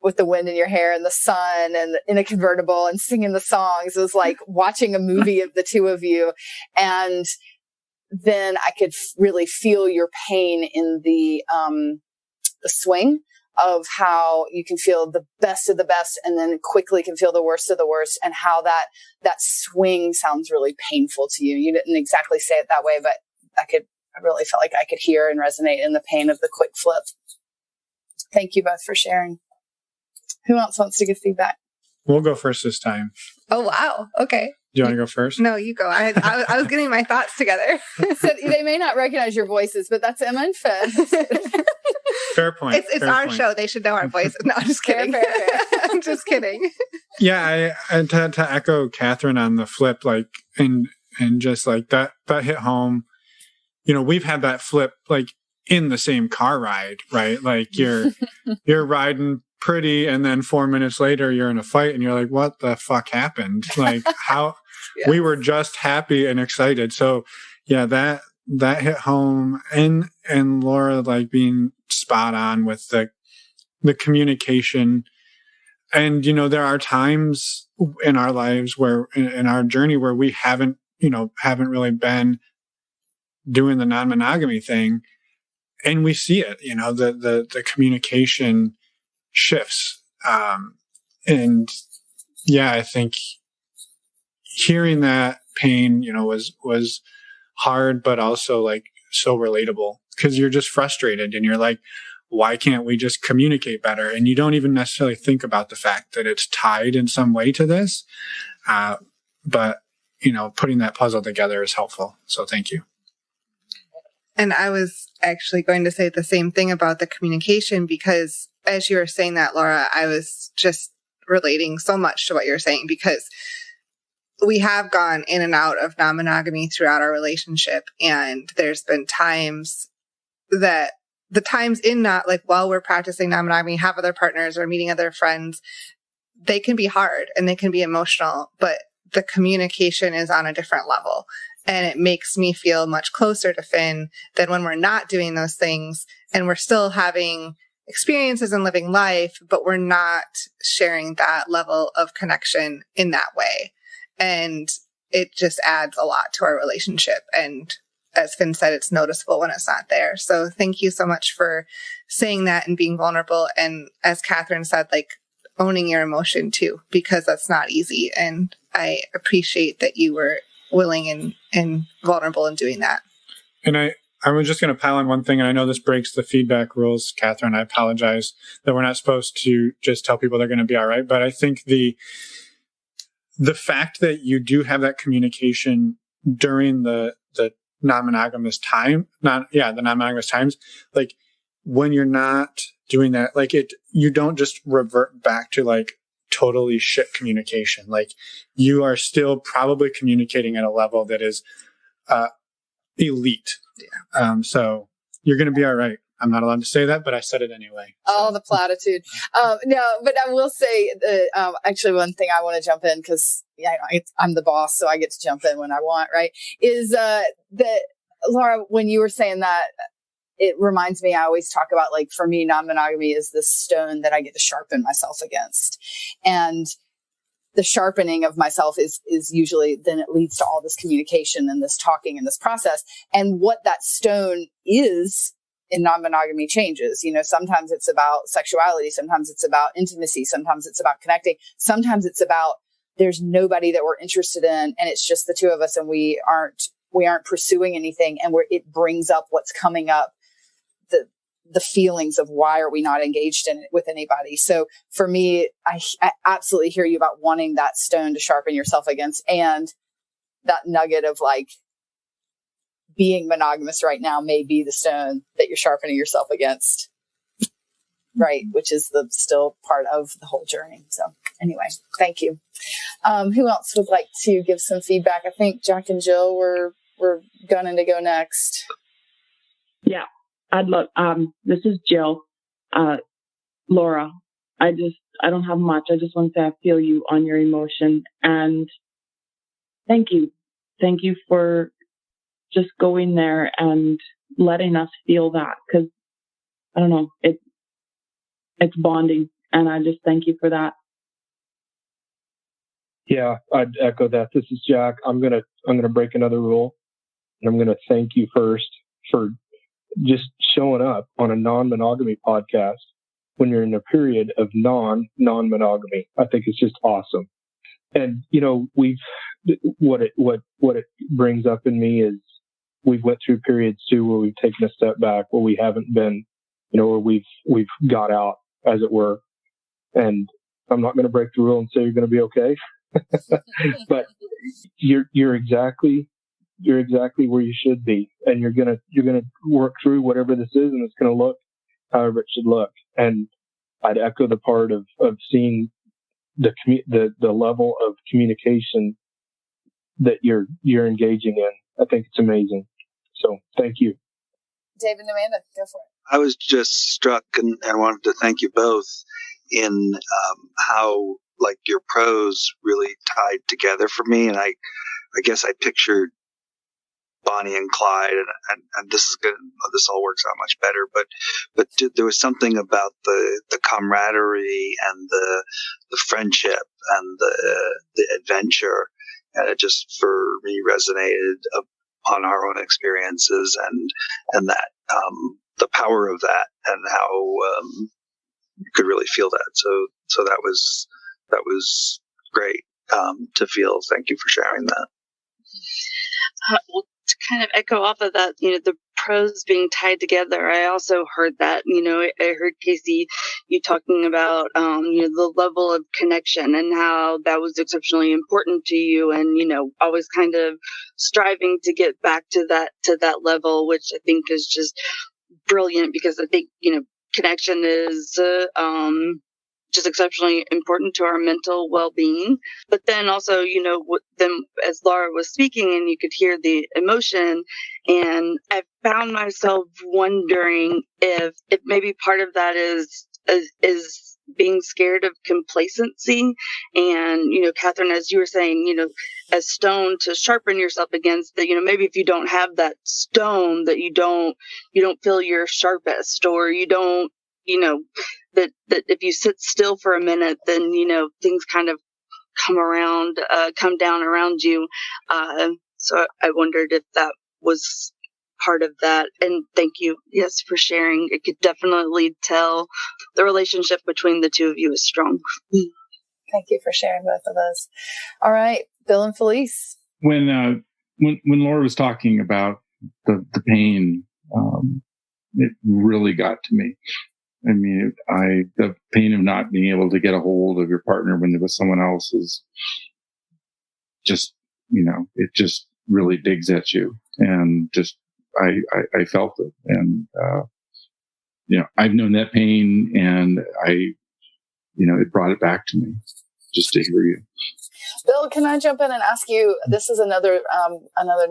with the wind in your hair and the sun and in a convertible and singing the songs. It was like watching a movie of the two of you. And then I could really feel your pain in the swing of how you can feel the best of the best and then quickly can feel the worst of the worst, and how that swing sounds really painful to you. You didn't exactly say it that way, but I really felt like I could hear and resonate in the pain of the quick flip. Thank you both for sharing. Who else wants to give feedback? We'll go first this time. Oh, wow. Okay. Do you want to go first? No, you go. I was getting my thoughts together. So they may not recognize your voices, but that's Emma and Fed. Fair point. It's fair our point. show. They should know our voices. No, I'm just kidding. Fair. I'm just kidding. Yeah, and to echo Catherine on the flip, like, and just like that hit home. We've had that flip like in the same car ride, right? Like you're riding pretty, and then 4 minutes later you're in a fight and you're like, what the fuck happened? Like how yeah. We were just happy and excited. So yeah, that hit home, and Laura like being spot on with the communication. And there are times in our lives where in our journey where we haven't really been doing the non-monogamy thing, and we see it, the communication shifts. And yeah, I think hearing that pain, was hard, but also like so relatable, because you're just frustrated and you're like, why can't we just communicate better? And you don't even necessarily think about the fact that it's tied in some way to this. But, putting that puzzle together is helpful. So thank you. And I was actually going to say the same thing about the communication, because as you were saying that, Laura, I was just relating so much to what you're saying, because we have gone in and out of non-monogamy throughout our relationship. And there's been times that the times in while we're practicing non-monogamy, have other partners or meeting other friends, they can be hard and they can be emotional, but the communication is on a different level. And it makes me feel much closer to Finn than when we're not doing those things and we're still having experiences and living life, but we're not sharing that level of connection in that way. And it just adds a lot to our relationship. And as Finn said, it's noticeable when it's not there. So thank you so much for saying that and being vulnerable. And as Catherine said, owning your emotion too, because that's not easy. And I appreciate that you were willing and vulnerable in doing that. And I was just going to pile on one thing, and I know this breaks the feedback rules, Catherine. I apologize that we're not supposed to just tell people they're going to be all right. But I think the fact that you do have that communication during the non-monogamous time, the non-monogamous times, when you're not doing that, you don't just revert back to totally shit communication. You are still probably communicating at a level that is elite. Yeah. So you're going to be all right. I'm not allowed to say that, but I said it anyway. So. Oh, the platitude. No, but I will say actually one thing I want to jump in, because I'm the boss, so I get to jump in when I want, right? Is that Laura, when you were saying that, it reminds me, I always talk about for me, non-monogamy is this stone that I get to sharpen myself against. And the sharpening of myself is usually, then it leads to all this communication and this talking and this process. And what that stone is in non-monogamy changes. Sometimes it's about sexuality. Sometimes it's about intimacy. Sometimes it's about connecting. Sometimes it's about there's nobody that we're interested in, and it's just the two of us, and we aren't pursuing anything. And it brings up what's coming up, the feelings of why are we not engaged in it with anybody. So for me, I absolutely hear you about wanting that stone to sharpen yourself against, and that nugget of being monogamous right now may be the stone that you're sharpening yourself against. Right. Which is still part of the whole journey. So anyway, thank you. Who else would like to give some feedback? I think Jack and Jill were gunning to go next. Yeah. I'd love, this is Jill. Laura, I don't have much. I just want to say I feel you on your emotion, and thank you. Thank you for just going there and letting us feel that, because I don't know, it's bonding, and I just thank you for that. Yeah, I'd echo that. This is Jack. I'm gonna break another rule, and I'm gonna thank you first for just showing up on a non-monogamy podcast when you're in a period of non-monogamy. I think it's just awesome. And, what it brings up in me is we've went through periods too where we've taken a step back, where we haven't been, where we've got out, as it were. And I'm not going to break the rule and say you're going to be okay, but you're exactly where you should be, and you're gonna work through whatever this is, and it's gonna look however it should look. And I'd echo the part of seeing the level of communication that you're engaging in. I think it's amazing. So thank you, David and Amanda. Go for it. I was just struck and wanted to thank you both in how your prose really tied together for me, and I guess I pictured Bonnie and Clyde, and this is good. This all works out much better. But there was something about the camaraderie and the friendship and the adventure, and it just for me resonated on our own experiences and that the power of that, and how you could really feel that. So that was great to feel. Thank you for sharing that. Well, to kind of echo off of that, the pros being tied together, I also heard that, I heard Casey, you talking about, the level of connection and how that was exceptionally important to you, and, always kind of striving to get back to that level, which I think is just brilliant, because I think, connection is, just exceptionally important to our mental well-being. But then also, then as Laura was speaking and you could hear the emotion, and I found myself wondering if maybe part of that is being scared of complacency. And, Catherine, as you were saying, a stone to sharpen yourself against, that, maybe if you don't have that stone, that you don't feel your sharpest, or you don't, that if you sit still for a minute, then, things kind of come down around you. So I wondered if that was part of that. And thank you, yes, for sharing. It could definitely tell the relationship between the two of you is strong. Thank you for sharing both of those. All right, Bill and Felice. When Laura was talking about the pain, it really got to me. I mean, the pain of not being able to get a hold of your partner when there was someone else is just, it just really digs at you. And just, I felt it. And, I've known that pain, and it brought it back to me just to hear you. Bill, can I jump in and ask you, this is another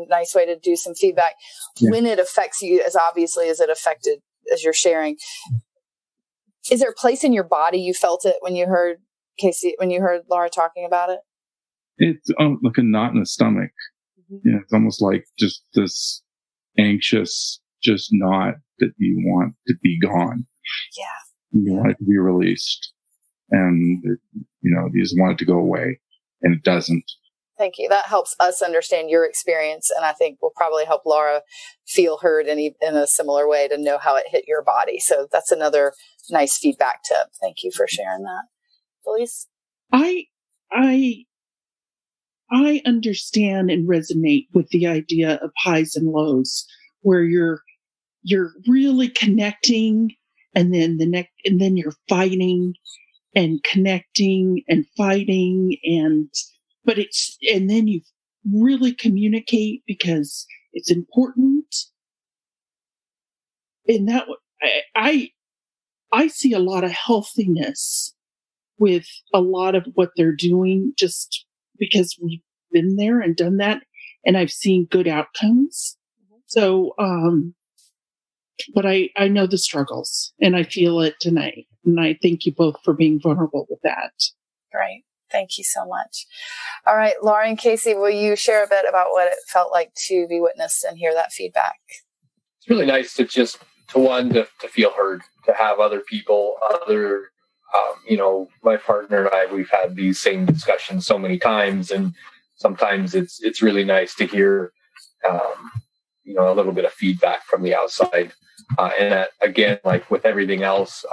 nice way to do some feedback. Yeah. When it affects you as obviously as it affected, as you're sharing, is there a place in your body you felt it when you heard Laura talking about it? It's like a knot in the stomach. Mm-hmm. Yeah, it's almost like just this anxious, just knot that you want to be gone. Yeah. You want it to be released. And, you just want it to go away, and it doesn't. Thank you. That helps us understand your experience, and I think will probably help Laura feel heard in a similar way to know how it hit your body. So that's another nice feedback tip. Thank you for sharing that. Felice? I understand and resonate with the idea of highs and lows, where you're really connecting, and then you're fighting and connecting and fighting, and then you really communicate because it's important. And that I see a lot of healthiness with a lot of what they're doing, just because we've been there and done that, and I've seen good outcomes. So, but I know the struggles, and I feel it tonight. And I thank you both for being vulnerable with that. Great. Thank you so much. All right, Laura and Casey, will you share a bit about what it felt like to be witnessed and hear that feedback? It's really nice to to feel heard, to have other people, my partner and I, we've had these same discussions so many times, and sometimes it's really nice to hear, a little bit of feedback from the outside. And that, again, like with everything else,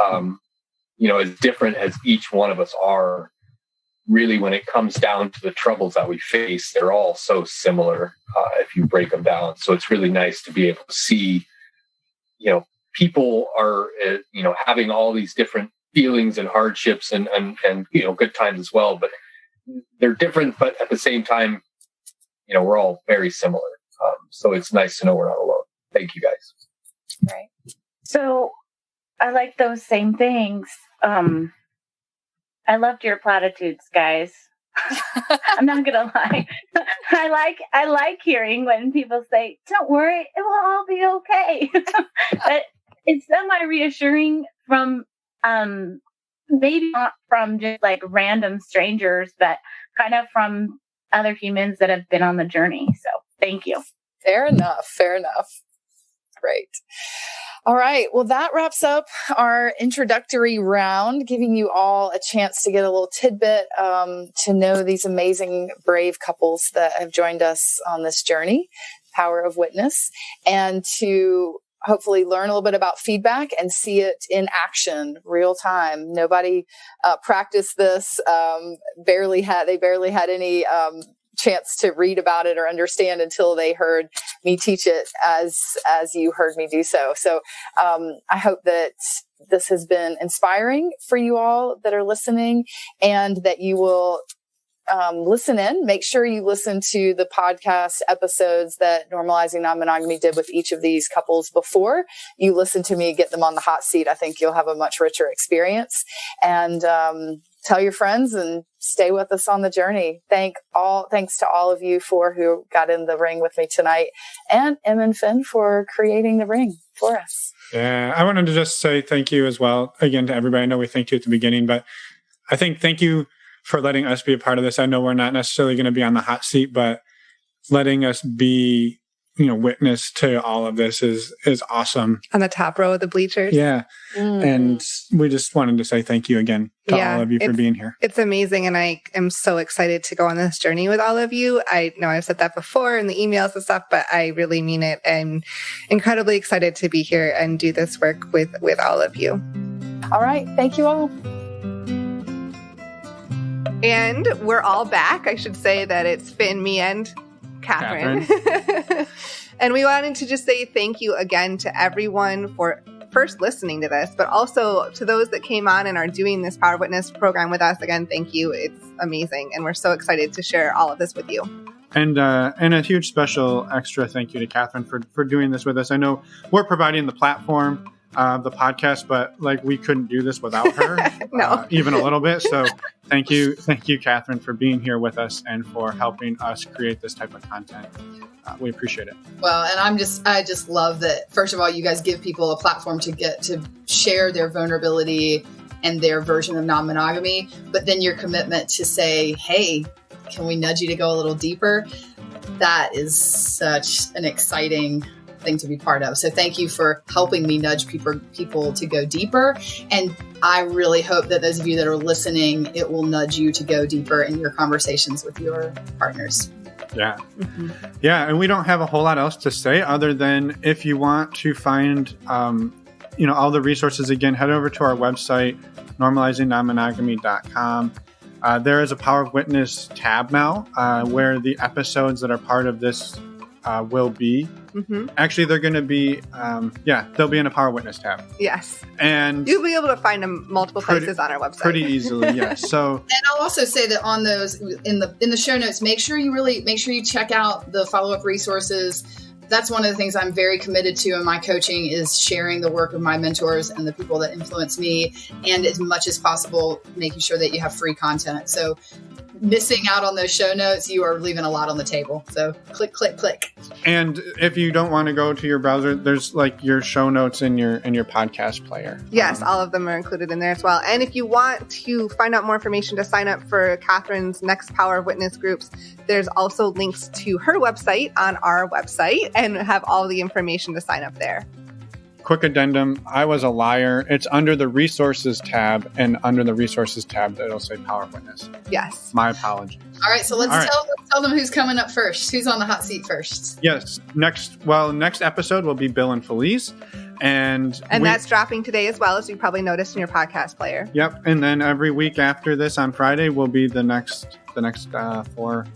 as different as each one of us are, really when it comes down to the troubles that we face, they're all so similar if you break them down. So it's really nice to be able to see, people are, having all these different feelings and hardships and good times as well, but they're different, but at the same time, we're all very similar. So it's nice to know we're not alone. Thank you, guys. Right. So I like those same things. I loved your platitudes, guys. I'm not gonna lie. I like hearing when people say, "Don't worry, it will all be okay." But it's semi-reassuring from maybe not from just like random strangers, but kind of from other humans that have been on the journey. So thank you. Fair enough. Great. All right. Well, that wraps up our introductory round, giving you all a chance to get a little tidbit to know these amazing, brave couples that have joined us on this journey, Power of Witness, and to hopefully learn a little bit about feedback and see it in action, real time. Nobody practiced this. They barely had any chance to read about it or understand until they heard me teach it as you heard me do so. So I hope that this has been inspiring for you all that are listening, and that you will listen in. Make sure you listen to the podcast episodes that Normalizing Non-Monogamy did with each of these couples before you listen to me get them on the hot seat. I think you'll have a much richer experience. And tell your friends and stay with us on the journey. Thanks to all of you who got in the ring with me tonight, and Em and Finn for creating the ring for us. Yeah, I wanted to just say thank you as well again to everybody. I know we thanked you at the beginning, but I think thank you for letting us be a part of this. I know we're not necessarily going to be on the hot seat, but letting us be, witness to all of this is awesome. On the top row of the bleachers. Yeah. And we just wanted to say thank you again to all of you for being here. It's amazing. And I am so excited to go on this journey with all of you. I know I've said that before in the emails and stuff, but I really mean it. I'm incredibly excited to be here and do this work with all of you. All right. Thank you all. And we're all back. I should say that it's Finn, me, and Catherine. And we wanted to just say thank you again to everyone for first listening to this, but also to those that came on and are doing this Power Witness program with us. Again, thank you. It's amazing. And we're so excited to share all of this with you. And a huge special extra thank you to Catherine for doing this with us. I know we're providing the platform, the podcast, but we couldn't do this without her. No. Even a little bit. So thank you, Catherine, for being here with us and for helping us create this type of content. We appreciate it. Well, and I just love that, first of all, you guys give people a platform to get to share their vulnerability and their version of non-monogamy, but then your commitment to say, hey, can we nudge you to go a little deeper? That is such an exciting thing to be part of. So thank you for helping me nudge people to go deeper. And I really hope that those of you that are listening, it will nudge you to go deeper in your conversations with your partners. Yeah. Yeah. And we don't have a whole lot else to say other than if you want to find, all the resources, again, head over to our website, normalizingnonmonogamy.com. There is a Power of Witness tab now where the episodes that are part of this will be. Actually, they're going to be, they'll be in a Power Witness tab. Yes. And you'll be able to find them multiple places on our website. Pretty easily, yes. So, and I'll also say that on those, in the show notes, make sure you check out the follow-up resources. That's one of the things I'm very committed to in my coaching is sharing the work of my mentors and the people that influence me, and as much as possible, making sure that you have free content. So missing out on those show notes, you are leaving a lot on the table. So click, click, click. And if you don't want to go to your browser, there's your show notes in your podcast player. Yes, all of them are included in there as well. And if you want to find out more information to sign up for Catherine's next Power of Witness groups, there's also links to her website on our website and have all the information to sign up there. Quick addendum, I was a liar. It's under the resources tab, and under the resources tab, it'll say Power of Witness. Yes. My apologies. All right, so let's tell them who's coming up first. Who's on the hot seat first? Yes. Next episode will be Bill and Felice. And that's dropping today as well, as you probably noticed in your podcast player. Yep. And then every week after this on Friday will be the next 4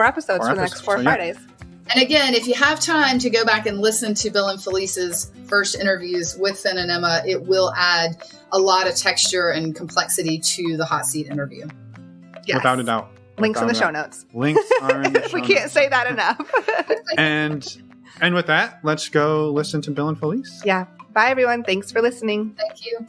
episodes for the next 4 Fridays. Yeah. And again, if you have time to go back and listen to Bill and Felice's first interviews with Finn and Emma, it will add a lot of texture and complexity to the hot seat interview. Yes. Without a doubt. Links in the show notes. Links are in the show We can't say that enough. And with that, let's go listen to Bill and Felice. Yeah. Bye, everyone. Thanks for listening. Thank you.